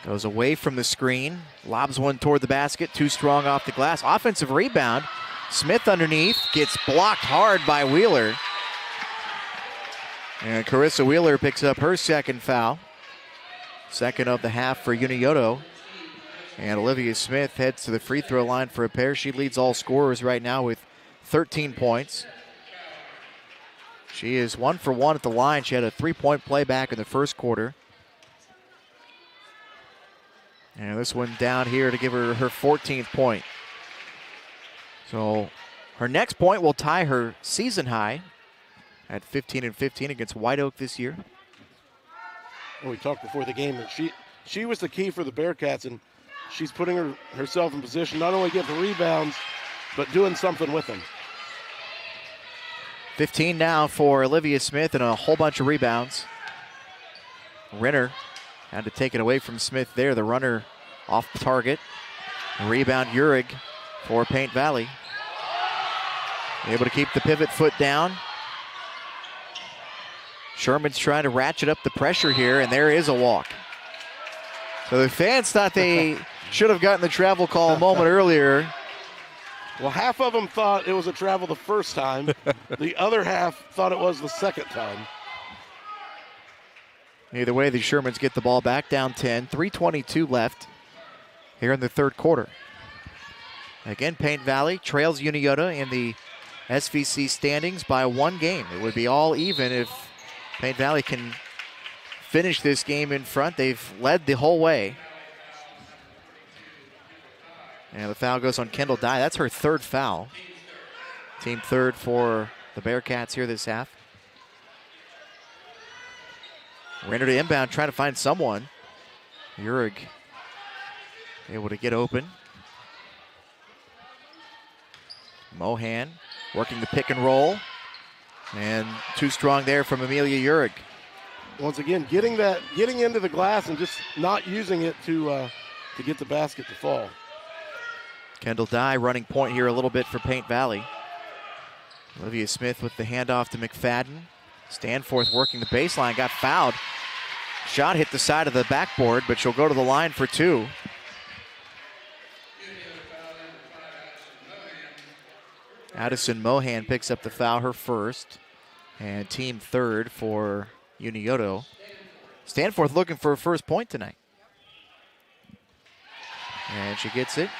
Goes away from the screen, lobs one toward the basket, too strong off the glass. Offensive rebound. Smith underneath, gets blocked hard by Wheeler. And Carissa Wheeler picks up her second foul. Second of the half for Unioto. And Olivia Smith heads to the free throw line for a pair. She leads all scorers right now with 13 points. She is 1 for 1 at the line. She had a 3-point play back in the first quarter. And this one down here to give her her 14th point. So her next point will tie her season high at 15-15 against White Oak this year. Well, we talked before the game that she was the key for the Bearcats, and she's putting herself in position not only get the rebounds, but doing something with them. 15 now for Olivia Smith and a whole bunch of rebounds. Renner had to take it away from Smith there. The runner off target. Rebound Uhrig for Paint Valley. Able to keep the pivot foot down. Sherman's trying to ratchet up the pressure here, and there is a walk. So the fans thought they should have gotten the travel call a moment earlier. Well, half of them thought it was a travel the first time. The other half thought it was the second time. Either way, the Shermans get the ball back, down 10. 3:22 left here in the third quarter. Again, Paint Valley trails Unioto in the SVC standings by 1 game. It would be all even if Paint Valley can finish this game in front. They've led the whole way. And the foul goes on Kendall Dye. That's her third foul. Team third for the Bearcats here this half. Renner to inbound, trying to find someone. Uhrig able to get open. Mohan working the pick and roll. And too strong there from Amelia Uhrig. Once again, getting into the glass and just not using it to get the basket to fall. Kendall Dye running point here a little bit for Paint Valley. Olivia Smith with the handoff to McFadden. Stanforth working the baseline, got fouled. Shot hit the side of the backboard, but she'll go to the line for two. Addison Mohan picks up the foul, her first, and team third for Unioto. Stanforth looking for her first point tonight. And she gets it.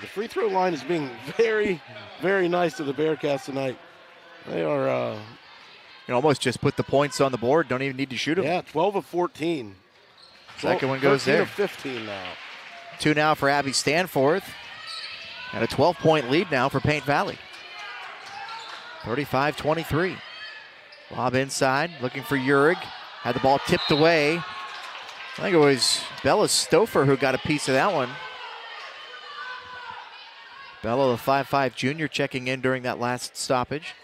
The free throw line is being very, very nice to the Bearcats tonight. They are... You can almost just put the points on the board, don't even need to shoot them. Yeah, 12 of 14. Second one goes 13 there. of 15 now. Two now for Abby Stanforth. And a 12-point lead now for Paint Valley. 35-23. Lob inside, looking for Urig. Had the ball tipped away. I think it was Bella Stouffer who got a piece of that one. Bella, the 5'5 junior, checking in during that last stoppage.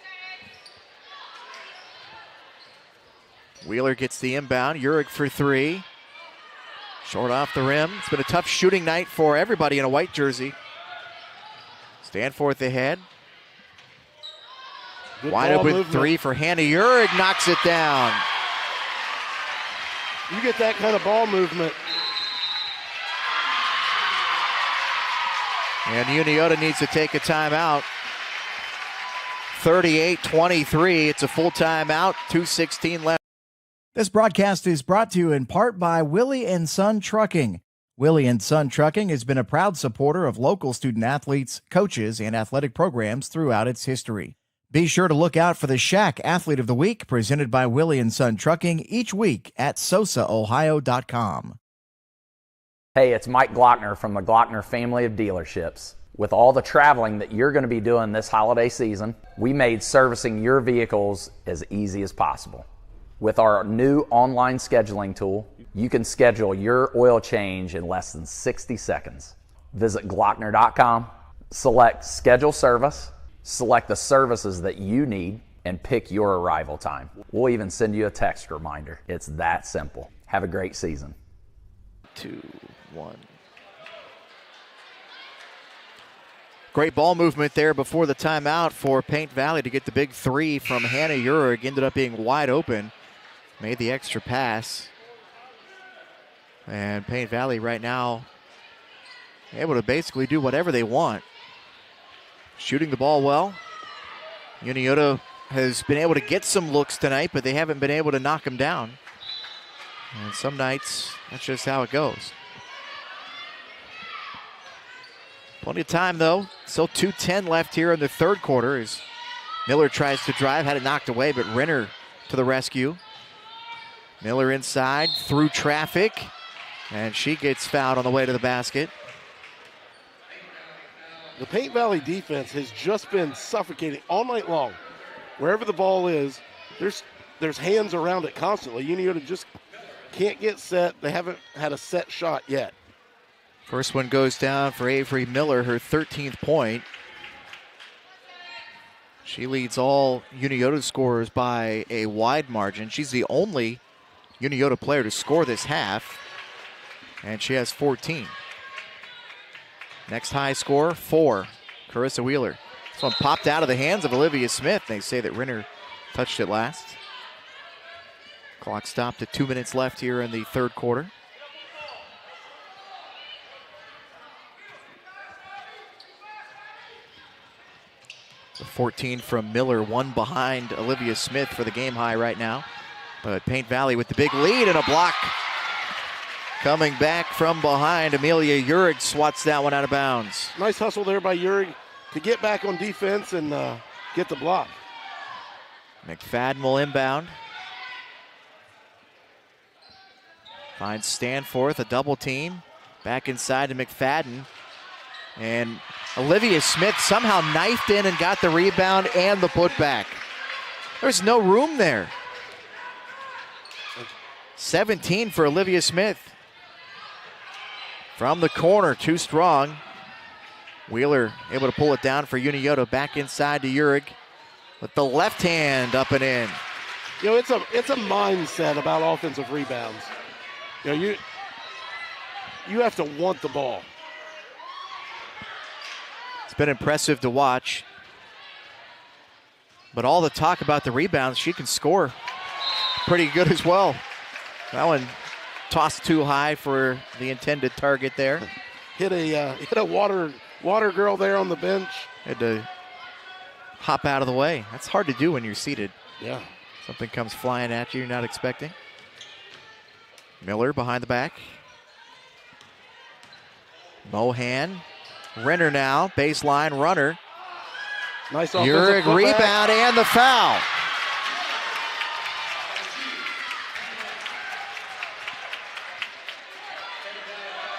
Wheeler gets the inbound. Urig for three. Short off the rim. It's been a tough shooting night for everybody in a white jersey. Stanforth ahead. Good Wide open movement. three for Hannah Urig. Knocks it down. You get that kind of ball movement. And Unioto needs to take a timeout. 38-23. It's a full timeout. 2:16 left. This broadcast is brought to you in part by Willie and Son Trucking. Willie and Son Trucking has been a proud supporter of local student athletes, coaches, and athletic programs throughout its history. Be sure to look out for the Shack Athlete of the Week presented by Willie and Son Trucking each week at SOSAOhio.com. Hey, it's Mike Glockner from the Glockner family of dealerships. With all the traveling that you're going to be doing this holiday season, we made servicing your vehicles as easy as possible. With our new online scheduling tool, you can schedule your oil change in less than 60 seconds. Visit Glockner.com, select Schedule Service, select the services that you need, and pick your arrival time. We'll even send you a text reminder. It's that simple. Have a great season. 2-1. Great ball movement there before the timeout for Paint Valley to get the big three from Hannah Urig. Ended up being wide open. Made the extra pass. And Paint Valley right now able to basically do whatever they want. Shooting the ball well. Unioto has been able to get some looks tonight, but they haven't been able to knock them down. And some nights, that's just how it goes. Plenty of time, though. Still 2:10 left here in the third quarter as Miller tries to drive. Had it knocked away, but Renner to the rescue. Miller inside, through traffic, and she gets fouled on the way to the basket. The Paint Valley defense has just been suffocating all night long. Wherever the ball is, there's hands around it constantly. Unioto just can't get set. They haven't had a set shot yet. First one goes down for Avery Miller, her 13th point. She leads all Unioto scorers by a wide margin. She's the only Unioto player to score this half, and she has 14. Next high score, 4, Carissa Wheeler. This one popped out of the hands of Olivia Smith. They say that Renner touched it last. Clock stopped at 2 minutes left here in the third quarter. The 14 from Miller, one behind Olivia Smith for the game high right now. But Paint Valley with the big lead and a block. Coming back from behind, Amelia Urig swats that one out of bounds. Nice hustle there by Urig to get back on defense and get the block. McFadden will inbound. Finds Stanforth, a double team. Back inside to McFadden. And Olivia Smith somehow knifed in and got the rebound and the putback. There's no room there. 17 for Olivia Smith. From the corner, too strong. Wheeler able to pull it down for Unioto. Back inside to Urig with the left hand up and in. You know, it's a mindset about offensive rebounds. You know, you have to want the ball. It's been impressive to watch. But all the talk about the rebounds, she can score pretty good as well. That one tossed too high for the intended target there. Hit a water girl there on the bench. Had to hop out of the way. That's hard to do when you're seated. Yeah. Something comes flying at you you're not expecting. Miller behind the back. Mohan. Renner now, baseline runner. Nice offensive Urick putback. rebound and the foul.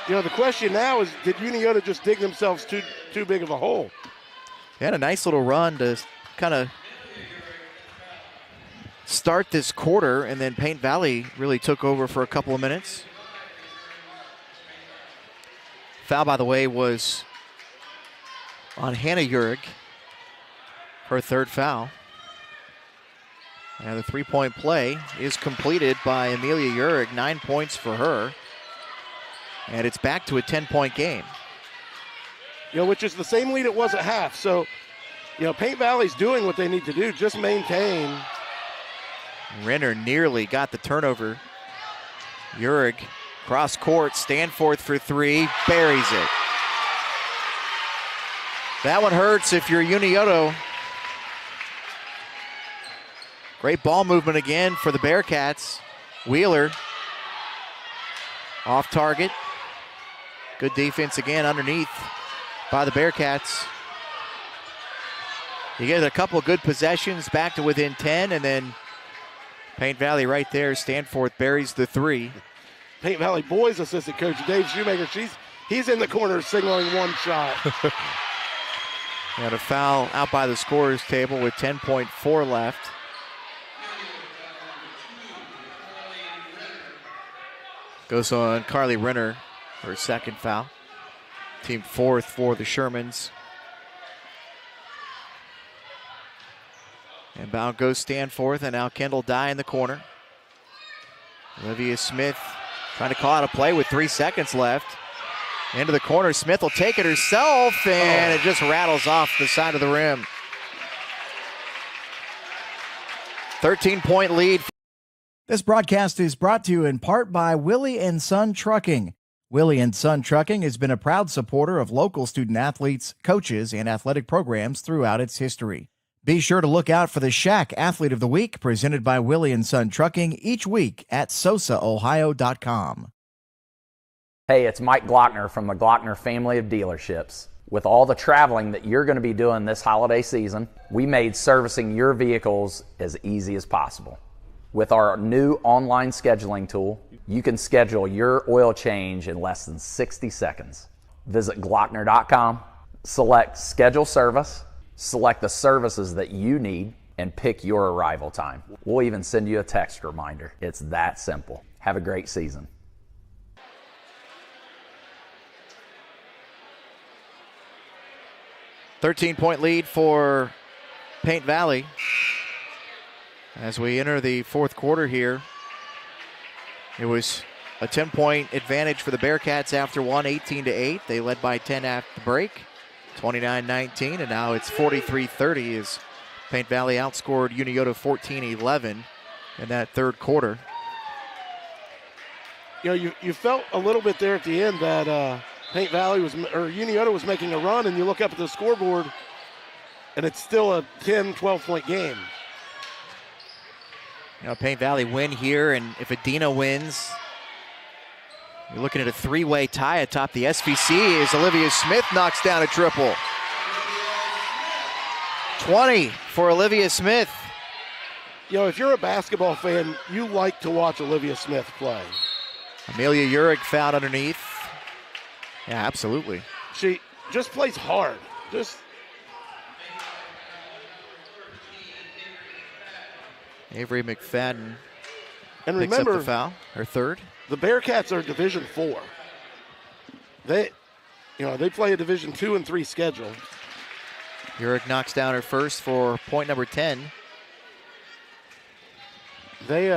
You know, the question now is, did Unioto just dig themselves too big of a hole? They had a nice little run to kind of start this quarter, and then Paint Valley really took over for a couple of minutes. Foul, by the way, was on Hannah Urick, her third foul. And the three-point play is completed by Amelia Urick, 9 points for her. And it's back to a 10-point game. You know, which is the same lead it was at half. So, you know, Paint Valley's doing what they need to do, just maintain. Renner nearly got the turnover. Urick, cross court, Stanforth for three, buries it. That one hurts if you're Unioto. Great ball movement again for the Bearcats. Wheeler off target. Good defense again underneath by the Bearcats. You get a couple of good possessions back to within 10, and then Paint Valley right there. Stanforth buries the three. Paint Valley boys assistant coach Dave Shoemaker, he's in the corner signaling one shot. And a foul out by the scorer's table with 10.4 left. Goes on Carly Renner, her second foul. Team fourth for the Shermans. Inbound goes Stanforth, and now Kendall Dye in the corner. Olivia Smith trying to call out a play with 3 seconds left. Into the corner, Smith will take it herself, and it just rattles off the side of the rim. 13-point lead. This broadcast is brought to you in part by Willie and Son Trucking. Willie and Son Trucking has been a proud supporter of local student athletes, coaches, and athletic programs throughout its history. Be sure to look out for the Shack Athlete of the Week presented by Willie and Son Trucking each week at SOSAOhio.com. Hey, it's Mike Glockner from the Glockner family of dealerships. With all the traveling that you're going to be doing this holiday season, we made servicing your vehicles as easy as possible. With our new online scheduling tool, you can schedule your oil change in less than 60 seconds. Visit Glockner.com, select Schedule Service, select the services that you need, and pick your arrival time. We'll even send you a text reminder. It's that simple. Have a great season. 13-point lead for Paint Valley as we enter the fourth quarter here. It was a 10-point advantage for the Bearcats after one, 18-8. They led by 10 after the break, 29-19, and now it's 43-30 as Paint Valley outscored Unioto 14-11 in that third quarter. You know, you felt a little bit there at the end that Paint Valley Unioto was making a run, and you look up at the scoreboard, and it's still a 10, 12-point game. You know, Paint Valley win here, and if Adina wins, you're looking at a three-way tie atop the SVC as Olivia Smith knocks down a triple. 20 for Olivia Smith. You know, if you're a basketball fan, you like to watch Olivia Smith play. Amelia Urick fouled underneath. Yeah, absolutely. She just plays hard. Avery McFadden and picks remember, up the foul, her third. The Bearcats are Division IV. They play a Division II and III schedule. Urick knocks down her first for point number 10. They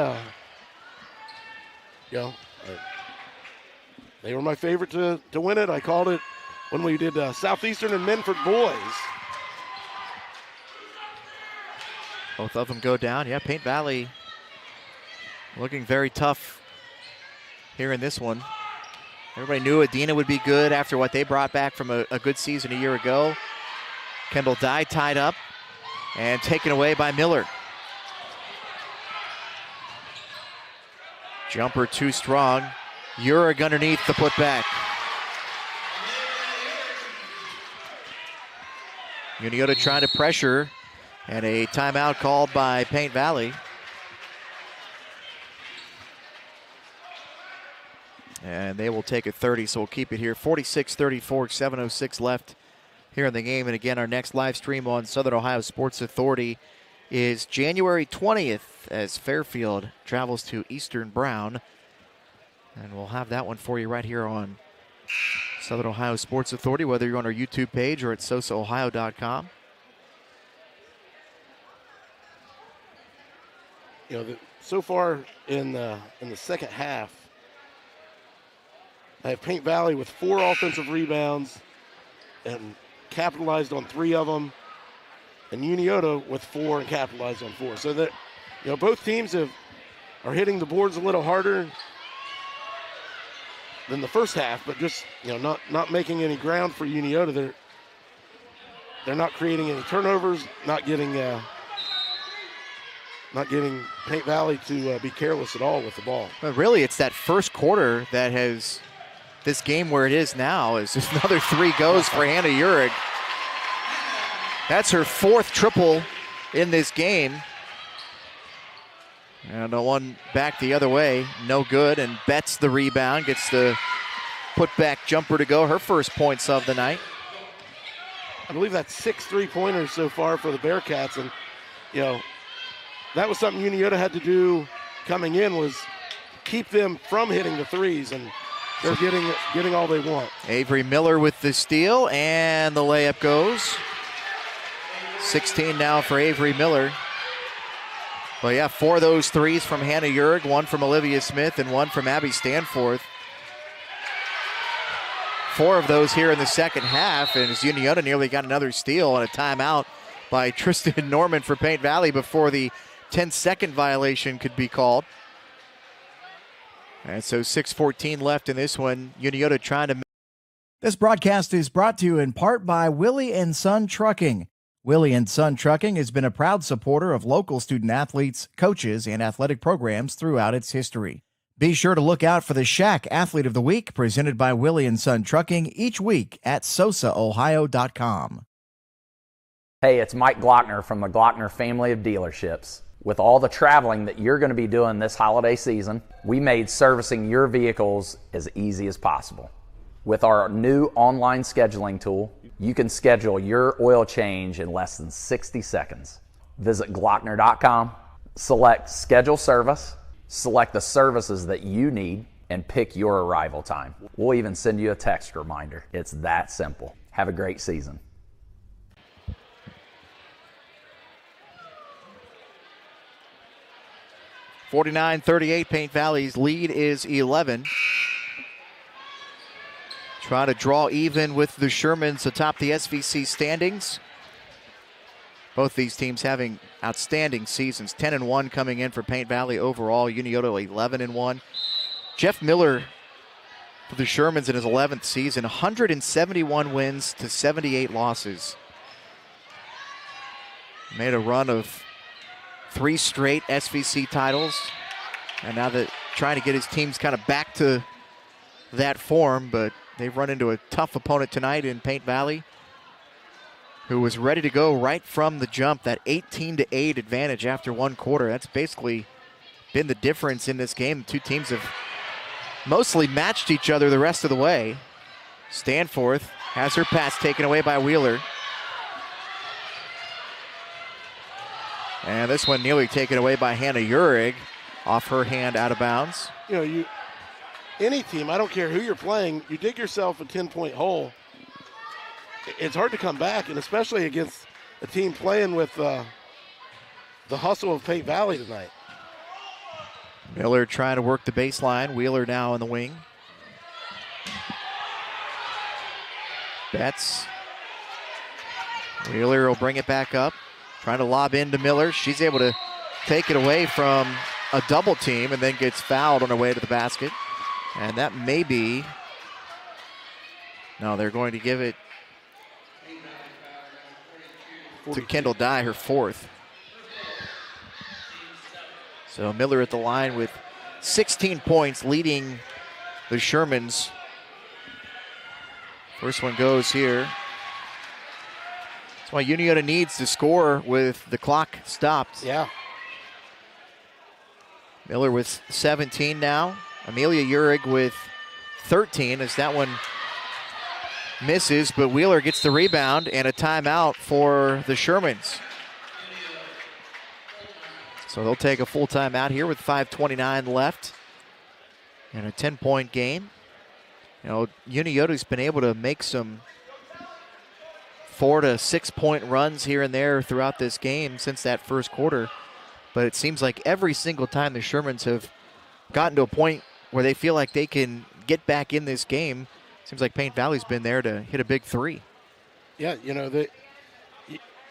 were my favorite to win it. I called it when we did Southeastern and Menford boys. Both of them go down. Yeah, Paint Valley looking very tough here in this one. Everybody knew Adina would be good after what they brought back from a good season a year ago. Kendall Dye tied up and taken away by Miller. Jumper too strong. Urick underneath the putback. Unioto trying to pressure, and a timeout called by Paint Valley. And they will take a 30, so we'll keep it here. 46-34, 7:06 left here in the game. And again, our next live stream on Southern Ohio Sports Authority is January 20th as Fairfield travels to Eastern Brown. And we'll have that one for you right here on Southern Ohio Sports Authority, whether you're on our YouTube page or at sosaohio.com. You know, so far in the second half, I have Paint Valley with 4 offensive rebounds and capitalized on 3 of them, and Unioto with 4 and capitalized on 4. So that, you know, both teams are hitting the boards a little harder than the first half, but just, you know, not making any ground for Unioto. They're not creating any turnovers, not getting Paint Valley to be careless at all with the ball. But really, it's that first quarter that has this game where it is now. Is just another 3 goes for Hannah Urick. That's her 4th triple in this game. And the one back the other way, no good. And Betts the rebound, gets the putback jumper to go. Her first points of the night. I believe that's 6 3-pointers so far for the Bearcats. And, you know, that was something Unioto had to do coming in, was keep them from hitting the threes. And they're getting all they want. Avery Miller with the steal, and the layup goes. 16 now for Avery Miller. Well, yeah, 4 of those threes from Hannah Urick, 1 from Olivia Smith, and 1 from Abby Stanforth. 4 of those here in the second half, and as Unioto nearly got another steal and a timeout by Tristan Norman for Paint Valley before the 10-second violation could be called. And so 6:14 left in this one. Unioto trying to... This broadcast is brought to you in part by Willie and Son Trucking. Willie and Son Trucking has been a proud supporter of local student athletes, coaches, and athletic programs throughout its history. Be sure to look out for the Shack Athlete of the Week presented by Willie and Son Trucking each week at sosaohio.com. Hey, it's Mike Glockner from the Glockner family of dealerships. With all the traveling that you're going to be doing this holiday season, we made servicing your vehicles as easy as possible. With our new online scheduling tool, you can schedule your oil change in less than 60 seconds. Visit Glockner.com, select Schedule Service, select the services that you need, and pick your arrival time. We'll even send you a text reminder. It's that simple. Have a great season. (49-38), Paint Valley's lead is 11. Try to draw even with the Shermans atop the SVC standings. Both these teams having outstanding seasons. 10-1 coming in for Paint Valley overall. Unioto 11-1. Jeff Miller for the Shermans in his 11th season. 171 wins to 78 losses. Made a run of 3 straight SVC titles. And now that trying to get his teams kind of back to that form, but they've run into a tough opponent tonight in Paint Valley, who was ready to go right from the jump. That 18-8 advantage after 1 quarter. That's basically been the difference in this game. The two teams have mostly matched each other the rest of the way. Stanforth has her pass taken away by Wheeler. And this one nearly taken away by Hannah Urick off her hand out of bounds. You know, any team, I don't care who you're playing, you dig yourself a 10-point hole, it's hard to come back, and especially against a team playing with the hustle of Paint Valley tonight. Miller trying to work the baseline. Wheeler now in the wing. Betts. Wheeler will bring it back up. Trying to lob into Miller. She's able to take it away from a double team and then gets fouled on her way to the basket. And that may be... No, they're going to give it to Kendall Dye, her fourth. So Miller at the line with 16 points, leading the Shermans. First one goes here. That's why Unioto needs to score with the clock stopped. Yeah. Miller with 17 now. Amelia Uhrig with 13 as that one misses, but Wheeler gets the rebound and a timeout for the Shermans. So they'll take a full timeout here with 5:29 left and a 10-point game. You know, Unioto's been able to make some 4 to 6 point runs here and there throughout this game since that first quarter. But it seems like every single time the Shermans have gotten to a point where they feel like they can get back in this game, seems like Paint Valley's been there to hit a big three. Yeah, you know,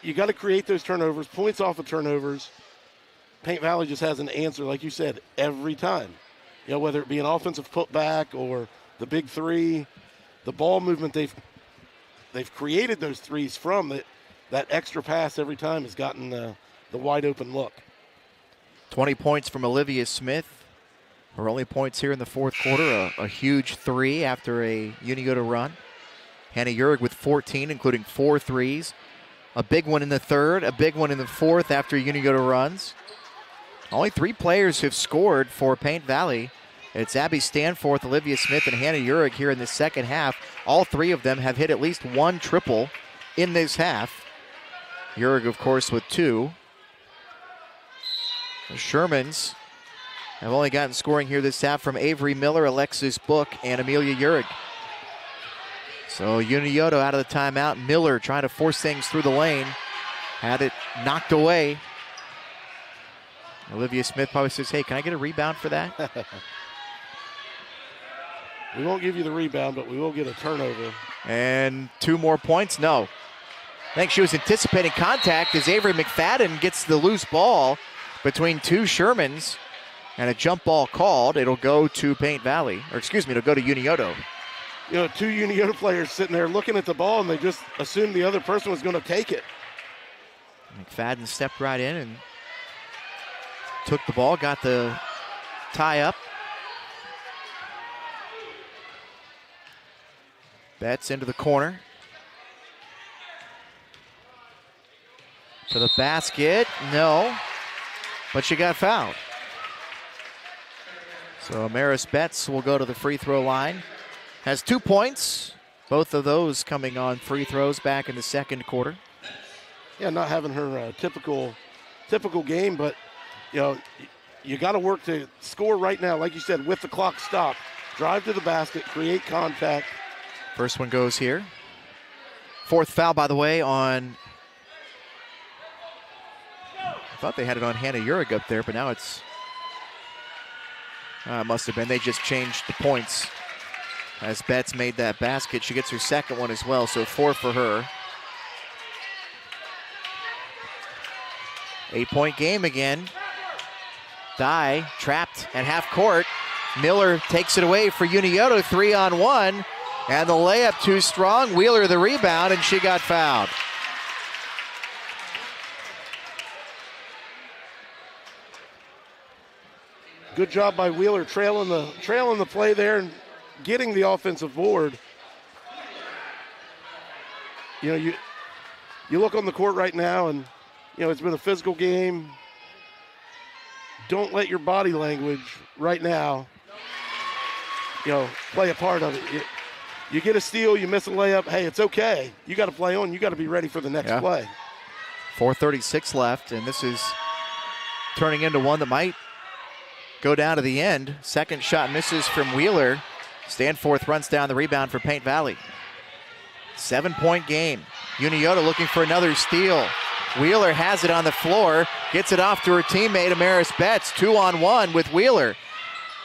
you got to create those turnovers, points off of turnovers. Paint Valley just has an answer, like you said, every time. You know, whether it be an offensive putback or the big three, the ball movement they've created those threes from, that extra pass every time has gotten the wide open look. 20 points from Olivia Smith. Her only points here in the fourth quarter, a huge three after a Unioto run. Hannah Uhrig with 14, including 4 threes. A big one in the third, a big one in the fourth after Unioto runs. Only 3 players have scored for Paint Valley. It's Abby Stanforth, Olivia Smith, and Hannah Uhrig here in the second half. All 3 of them have hit at least 1 triple in this half. Uhrig, of course, with 2. The Shermans have only gotten scoring here this half from Avery Miller, Alexis Book, and Amelia Uhrig. So Unioto out of the timeout. Miller trying to force things through the lane. Had it knocked away. Olivia Smith probably says, hey, can I get a rebound for that? We won't give you the rebound, but we will get a turnover. And 2 more points? No. I think she was anticipating contact as Avery McFadden gets the loose ball between 2 Shermans, and a jump ball called. It'll go to Paint Valley, or excuse me, it'll go to Unioto. You know, 2 Unioto players sitting there looking at the ball, and they just assumed the other person was going to take it. McFadden stepped right in and took the ball, got the tie up. Betts into the corner. To the basket, no, but she got fouled. So Amaris Betts will go to the free throw line. Has 2 points, both of those coming on free throws back in the second quarter. Yeah, not having her typical game, but you know, you got to work to score right now, like you said, with the clock stopped. Drive to the basket, create contact. First one goes here. 4th foul, by the way, on... I thought they had it on Hannah Uhrig up there, but now it's... it must have been. They just changed the points as Betts made that basket. She gets her second one as well, so 4 for her. 8-point game again. Dye trapped at half court. Miller takes it away for Unioto, 3-on-1. And the layup too strong. Wheeler the rebound, and she got fouled. Good job by Wheeler trailing the play there and getting the offensive board. You know, you look on the court right now, and you know it's been a physical game. Don't let your body language right now, you know, play a part of it. You get a steal, you miss a layup. Hey, it's okay. You got to play on. You got to be ready for the next play. 4:36 left, and this is turning into one that might go down to the end. Second shot misses from Wheeler. Stanforth runs down the rebound for Paint Valley. 7-point game. Unioto looking for another steal. Wheeler has it on the floor, gets it off to her teammate Amaris Betts. 2-on-1 with Wheeler.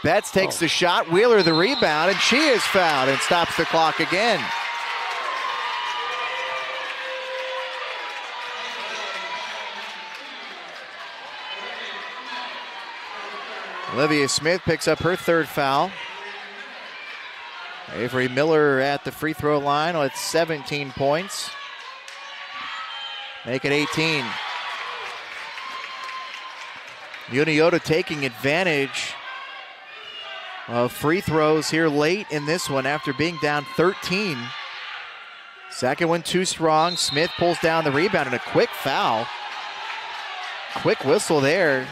Betts takes the shot, Wheeler the rebound, and she is fouled and stops the clock again. Olivia Smith picks up her third foul. Avery Miller at the free throw line with 17 points. Make it 18. Unioto taking advantage of free throws here late in this one after being down 13. Second one too strong. Smith pulls down the rebound and a quick foul. Quick whistle there.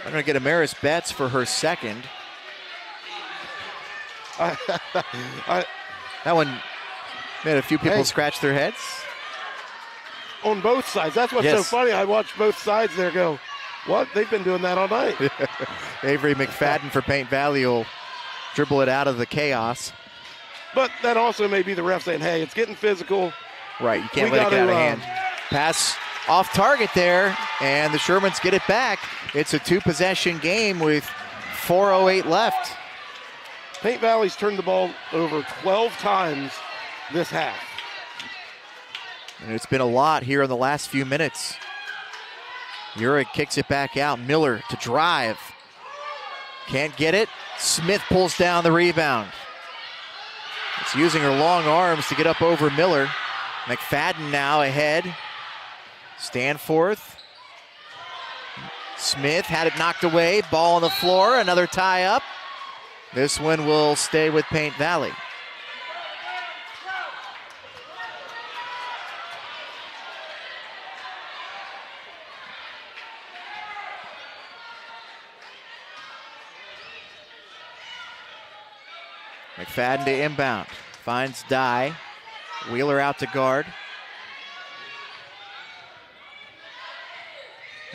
I'm going to get Amaris Betts for her second. That one made a few people scratch their heads. On both sides. That's what's so funny. I watched both sides there go, what? They've been doing that all night. Avery McFadden for Paint Valley will dribble it out of the chaos. But that also may be the ref saying, hey, it's getting physical. Right, you can't let it get out of hand. Pass off target there, and the Shermans get it back. It's a two-possession game with 4:08 left. Paint Valley's turned the ball over 12 times this half. And it's been a lot here in the last few minutes. Urick kicks it back out. Miller to drive. Can't get it. Smith pulls down the rebound. It's using her long arms to get up over Miller. McFadden now ahead. Stanforth. Smith had it knocked away. Ball on the floor. Another tie up. This one will stay with Paint Valley. McFadden to inbound. Finds Dye. Wheeler out to guard.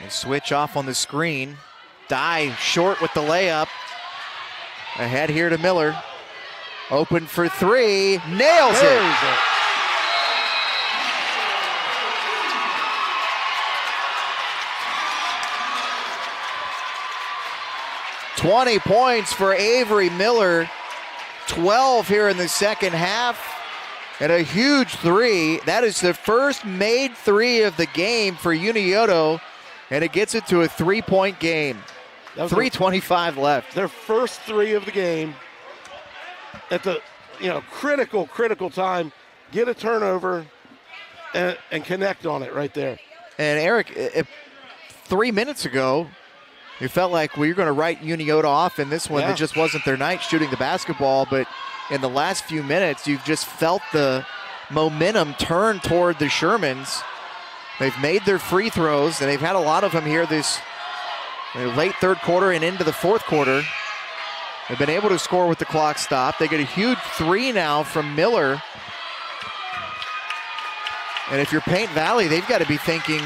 They switch off on the screen. Dye short with the layup. Ahead here to Miller. Open for three. Nails it. 20 points for Avery Miller. 12 here in the second half. And a huge three. That is the first made three of the game for Unioto. And it gets it to a 3-point game. 3:25 left. Their first three of the game at the critical time. Get a turnover and connect on it right there. And Eric, 3 minutes ago, you felt like we were going to write Unioto off in this one. It just wasn't their night shooting the basketball. But in the last few minutes, you've just felt the momentum turn toward the Shermans. They've made their free throws, and they've had a lot of them here this late third quarter and into the fourth quarter. They've been able to score with the clock stopped. They get a huge three now from Miller. And if you're Paint Valley, they've got to be thinking,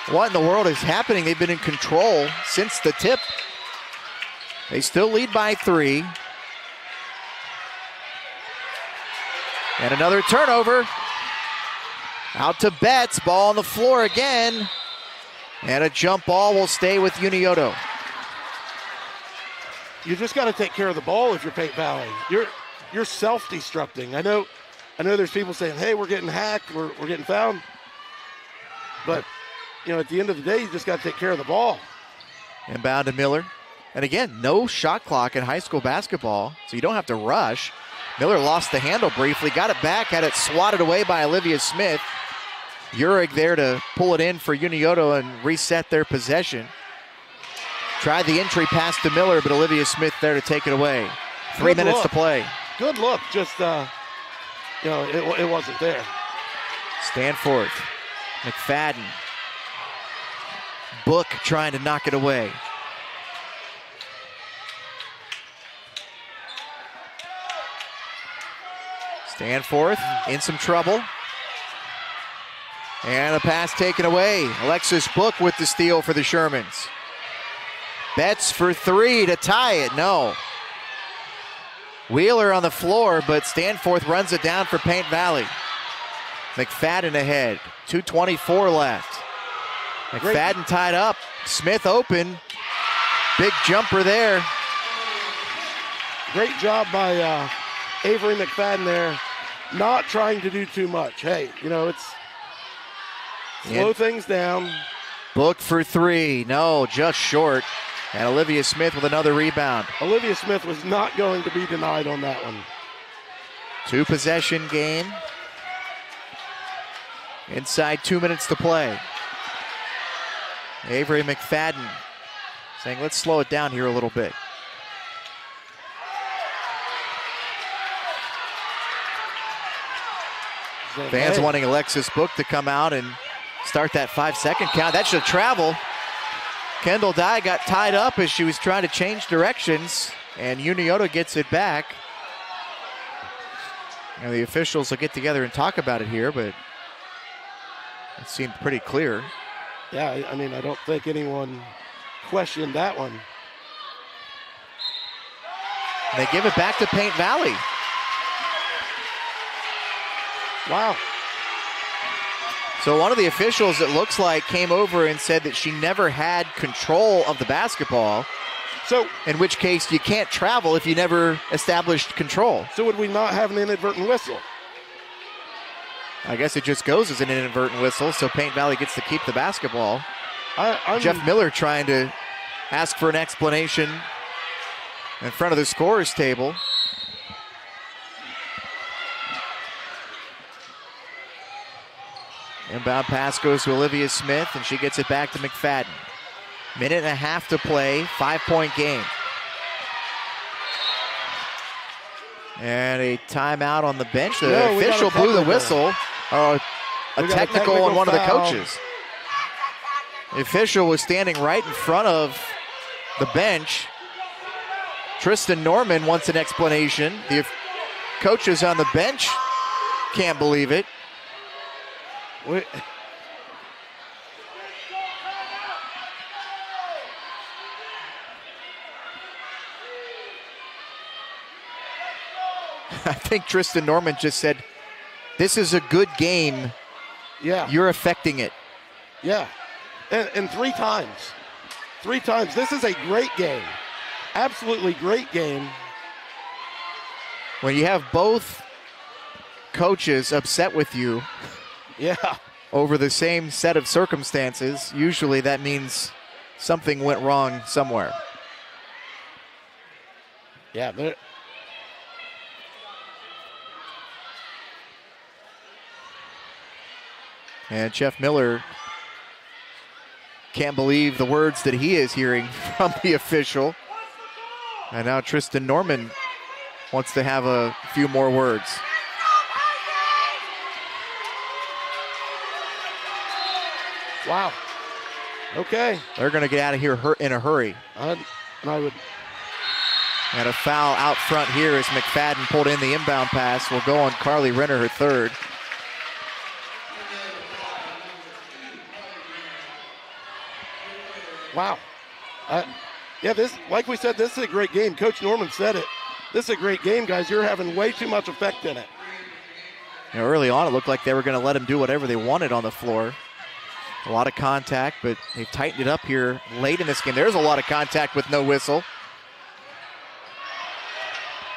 what in the world is happening? They've been in control since the tip. They still lead by 3. And another turnover. Out to Betts, ball on the floor again. And a jump ball will stay with Unioto. You just got to take care of the ball if you're Paint Valley. You're self-destructing. I know there's people saying, hey, we're getting hacked, we're getting fouled. But, at the end of the day, you just got to take care of the ball. Inbound to Miller. And again, no shot clock in high school basketball, so you don't have to rush. Miller lost the handle briefly, got it back, had it swatted away by Olivia Smith. Urick there to pull it in for Unioto and reset their possession. Tried the entry pass to Miller, but Olivia Smith there to take it away. 3 minutes to play. Good look, just, it wasn't there. Stanforth, McFadden. Book trying to knock it away. Stanforth in some trouble. And a pass taken away. Alexis Book with the steal for the Shermans. Betts for 3 to tie it. No. Wheeler on the floor, but Stanforth runs it down for Paint Valley. McFadden ahead. 2:24 left. McFadden tied up. Smith open. Big jumper there. Great job by Avery McFadden there. Not trying to do too much. Hey, it's slow things down. Book for three. No, just short. And Olivia Smith with another rebound. Olivia Smith was not going to be denied on that one. 2-possession game. Inside 2 minutes to play. Avery McFadden saying, let's slow it down here a little bit. Fans wanting Alexis Book to come out and start that 5-second count. That should travel. Kendall Dye got tied up as she was trying to change directions, and Unioto gets it back. And the officials will get together and talk about it here, but it seemed pretty clear. Yeah, I mean, I don't think anyone questioned that one. And they give it back to Paint Valley. Wow. So one of the officials, it looks like, came over and said that she never had control of the basketball. So, in which case you can't travel if you never established control. So would we not have an inadvertent whistle? I guess it just goes as an inadvertent whistle, so Paint Valley gets to keep the basketball. I'm Jeff Miller trying to ask for an explanation in front of the scorer's table. Inbound pass goes to Olivia Smith, and she gets it back to McFadden. Minute and a half to play, 5-point game. And a timeout on the bench. The official blew the whistle. A technical on one of the coaches. The official was standing right in front of the bench. Tristan Norman wants an explanation. The coaches on the bench can't believe it. I think Tristan Norman just said, this is a good game. Yeah. You're affecting it. Yeah. And 3 times. 3 times. This is a great game. Absolutely great game. When you have both coaches upset with you over the same set of circumstances, usually that means something went wrong somewhere. Yeah. And Jeff Miller can't believe the words that he is hearing from the official. And now Tristan Norman wants to have a few more words. Wow. Okay. They're going to get out of here in a hurry. And a foul out front here as McFadden pulled in the inbound pass. Will go on Carly Renner, her third. Wow. This, like we said, this is a great game. Coach Norman said it. This is a great game, guys. You're having way too much effect in it. Early on, it looked like they were going to let them do whatever they wanted on the floor. A lot of contact, but they've tightened it up here late in this game. There's a lot of contact with no whistle.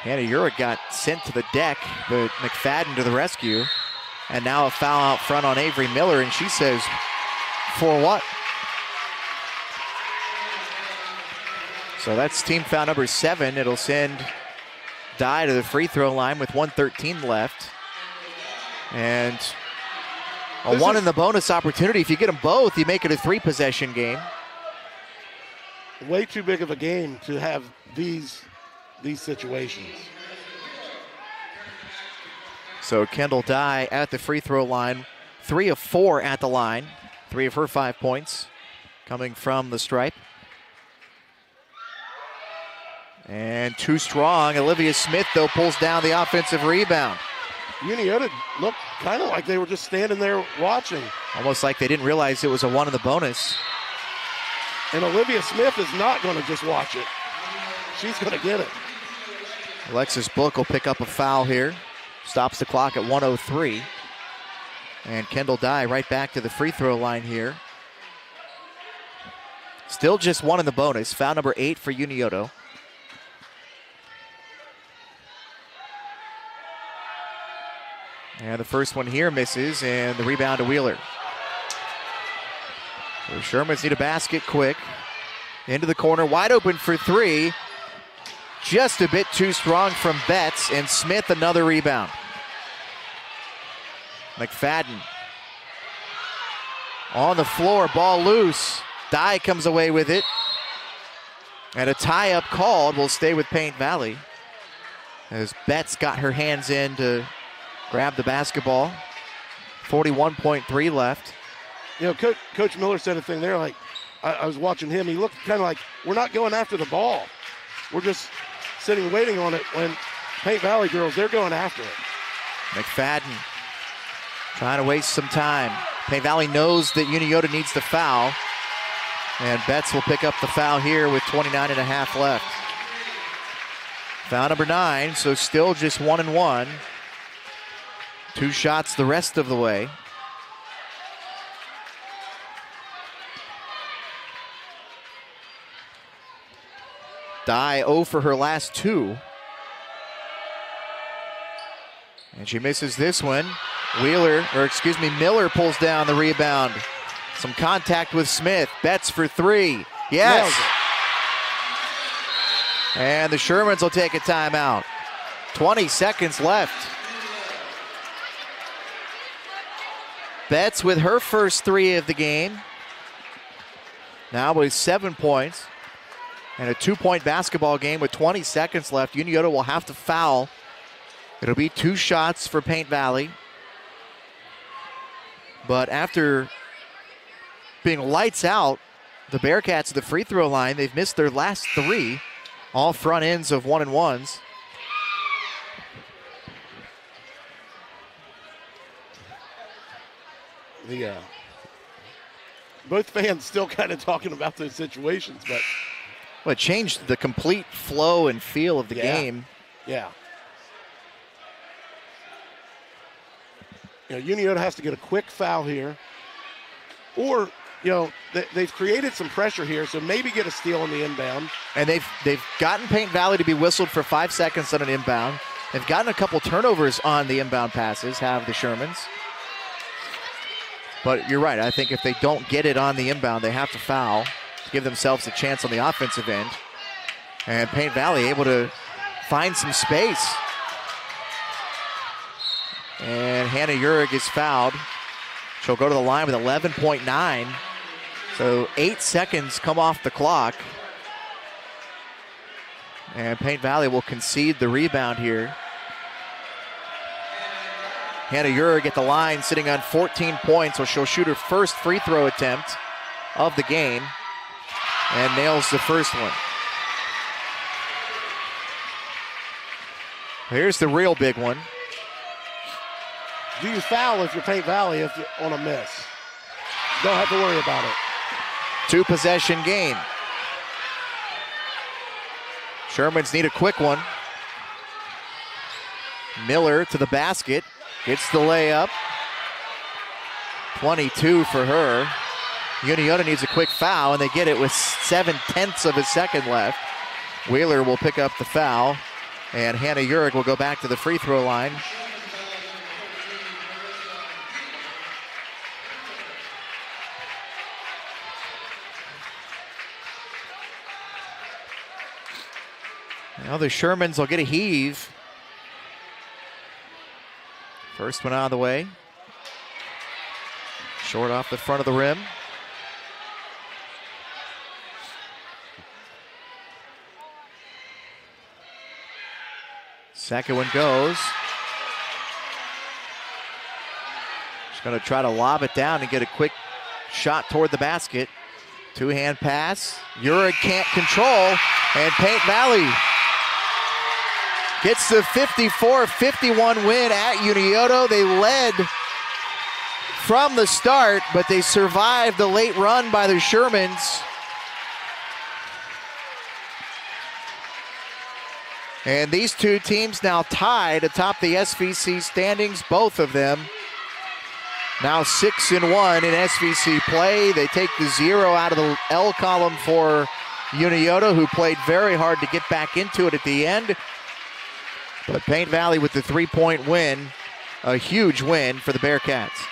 Hannah Urich got sent to the deck, but McFadden to the rescue. And now a foul out front on Avery Miller, and she says, for what? So that's team foul number 7. It'll send Dye to the free throw line with 1:13 left. And a one in the bonus opportunity. If you get them both, you make it a 3-possession game. Way too big of a game to have these situations. So Kendall Dye at the free throw line, 3 of 4 at the line. 3 of her 5 points coming from the stripe. And too strong. Olivia Smith, though, pulls down the offensive rebound. Unioto looked kind of like they were just standing there watching. Almost like they didn't realize it was a 1 in the bonus. And Olivia Smith is not going to just watch it. She's going to get it. Alexis Book will pick up a foul here. Stops the clock at 1:03. And Kendall Dye right back to the free throw line here. Still just 1 in the bonus. Foul number 8 for Unioto. And the first one here misses, and the rebound to Wheeler. The Shermans need a basket quick. Into the corner, wide open for three. Just a bit too strong from Betts, and Smith another rebound. McFadden on the floor, ball loose. Dye comes away with it. And a tie-up called will stay with Paint Valley, as Betts got her hands in to grab the basketball. 41.3 left. You know, Coach Miller said a thing there, like, I was watching him. He looked kind of like, we're not going after the ball. We're just sitting waiting on it. When Paint Valley girls, they're going after it. McFadden trying to waste some time. Paint Valley knows that Unioto needs the foul. And Betts will pick up the foul here with 29.5 left. Foul number 9, so still just 1-1. 2 shots the rest of the way. Dye 0 for her last 2. And she misses this one. Miller pulls down the rebound. Some contact with Smith. Betts for 3. Yes. And the Shermans will take a timeout. 20 seconds left. Betts with her first 3 of the game. Now with 7 points. And a 2-point basketball game with 20 seconds left. Unioto will have to foul. It'll be 2 shots for Paint Valley. But after being lights out, the Bearcats at the free throw line, they've missed their last 3, all front ends of 1-and-1s. Both fans still kind of talking about those situations, but well, it changed the complete flow and feel of the game. Yeah. You know, Unioto has to get a quick foul here, or they've created some pressure here, so maybe get a steal on the inbound. And they've gotten Paint Valley to be whistled for 5 seconds on an inbound. They've gotten a couple turnovers on the inbound passes, have the Shermans. But you're right, I think if they don't get it on the inbound, they have to foul to give themselves a chance on the offensive end. And Paint Valley able to find some space. And Hannah Uhrig is fouled. She'll go to the line with 11.9. So 8 seconds come off the clock. And Paint Valley will concede the rebound here. Hannah Uhrig at the line sitting on 14 points, so she'll shoot her first free throw attempt of the game and nails the first one. Here's the real big one. Do you foul if you're Paint Valley if you're on a miss? Don't have to worry about it. 2-possession game. Shermans need a quick one. Miller to the basket. Gets the layup. 22 for her. Unioto needs a quick foul, and they get it with 7/10 of a second left. Wheeler will pick up the foul, and Hannah Uhrig will go back to the free throw line. Now the Shermans will get a heave. First one out of the way. Short off the front of the rim. Second one goes. She's going to try to lob it down and get a quick shot toward the basket. 2-hand pass. Uhrig can't control, and Paint Valley gets the 54-51 win at Unioto. They led from the start, but they survived the late run by the Shermans. And these two teams now tied atop the SVC standings, both of them. Now 6-1 in SVC play. They take the 0 out of the L column for Unioto, who played very hard to get back into it at the end. But Paint Valley with the 3-point win, a huge win for the Bearcats.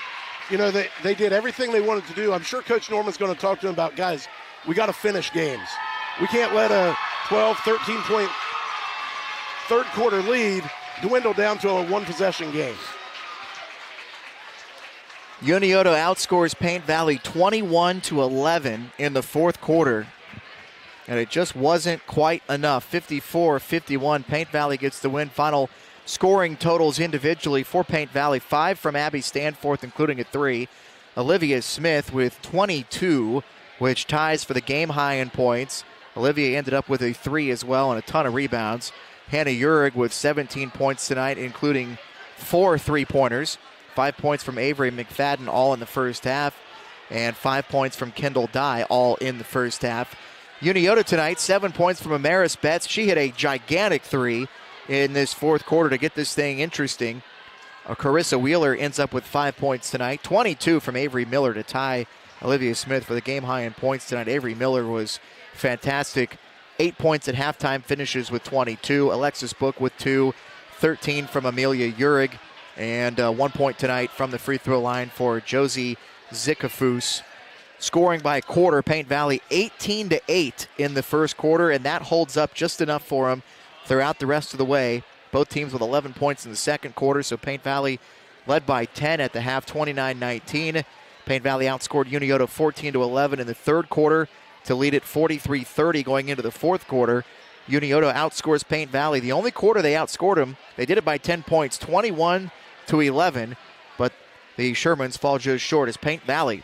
You know, they did everything they wanted to do. I'm sure Coach Norman's going to talk to them about, guys, we got to finish games. We can't let a 12, 13-point third quarter lead dwindle down to a one-possession game. Unioto outscores Paint Valley 21-11 in the fourth quarter. And it just wasn't quite enough. 54-51. Paint Valley gets the win. Final scoring totals individually for Paint Valley. 5 from Abby Stanforth, including a 3. Olivia Smith with 22, which ties for the game high in points. Olivia ended up with a 3 as well and a ton of rebounds. Hannah Uhrig with 17 points tonight, including 4 3-pointers. 5 points from Avery McFadden, all in the first half. And 5 points from Kendall Dye, all in the first half. Unioto tonight, 7 points from Amaris Betts. She hit a gigantic 3 in this fourth quarter to get this thing interesting. Carissa Wheeler ends up with 5 points tonight. 22 from Avery Miller to tie Olivia Smith for the game high in points tonight. Avery Miller was fantastic. 8 points at halftime, finishes with 22. Alexis Book with 2. 13 from Amelia Uhrig. And 1 point tonight from the free throw line for Josie Zikafus. Scoring by a quarter, Paint Valley 18-8 in the first quarter, and that holds up just enough for them throughout the rest of the way. Both teams with 11 points in the second quarter, so Paint Valley led by 10 at the half, 29-19. Paint Valley outscored Unioto 14-11 in the third quarter to lead it 43-30 going into the fourth quarter. Unioto outscores Paint Valley. The only quarter they outscored them, they did it by 10 points, 21-11, but the Shermans fall just short as Paint Valley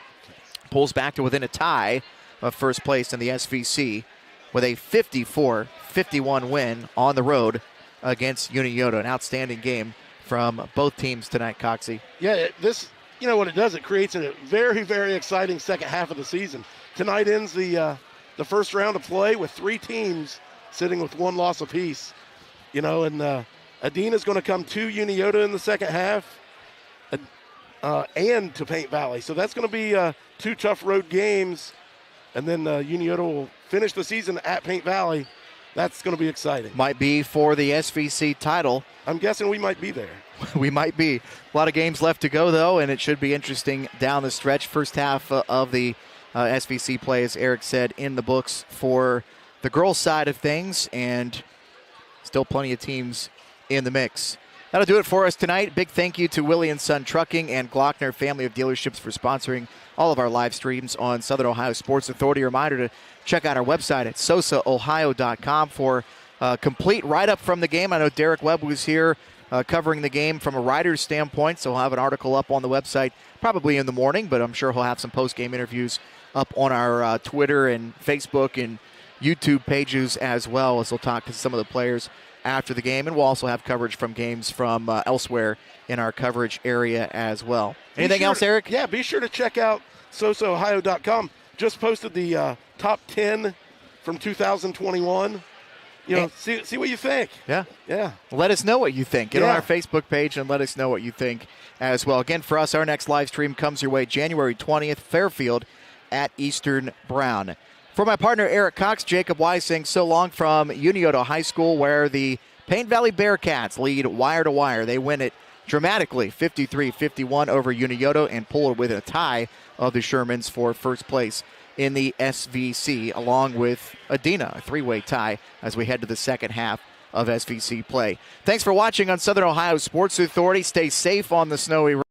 pulls back to within a tie of first place in the SVC with a 54-51 win on the road against Unioto. An outstanding game from both teams tonight, Coxie. Yeah, this, you know what it does? It creates a very, very exciting second half of the season. Tonight ends the first round of play with 3 teams sitting with 1 loss apiece. You know, and Adina's going to come to Unioto in the second half and to Paint Valley. So that's going to be 2 tough road games. And then Unioto will finish the season at Paint Valley. That's going to be exciting. Might be for the SVC title. I'm guessing we might be there. We might be. A lot of games left to go, though, and it should be interesting down the stretch. First half of the SVC play, as Eric said, in the books for the girls' side of things, and still plenty of teams in the mix. That'll do it for us tonight. Big thank you to Willie & Son Trucking and Glockner Family of Dealerships for sponsoring all of our live streams on Southern Ohio Sports Authority. A reminder to check out our website at sosaohio.com for a complete write-up from the game. I know Derek Webb was here covering the game from a writer's standpoint, so he'll have an article up on the website probably in the morning, but I'm sure he'll have some post-game interviews up on our Twitter and Facebook and YouTube pages as well, as we'll talk to some of the players after the game, and we'll also have coverage from games from elsewhere in our coverage area as well. Anything else, Eric? Yeah, be sure to check out sosaohio.com. Just posted the top 10 from 2021. You know, see what you think. Yeah. Let us know what you think. Get on our Facebook page and let us know what you think as well. Again, for us, our next live stream comes your way January 20th, Fairfield at Eastern Brown. For my partner, Eric Cox, Jacob Wise saying so long from Unioto High School, where the Paint Valley Bearcats lead wire to wire. They win it dramatically, 53-51 over Unioto, and pull it with a tie of the Shermans for first place in the SVC, along with Adina, a 3-way tie as we head to the second half of SVC play. Thanks for watching on Southern Ohio Sports Authority. Stay safe on the snowy road.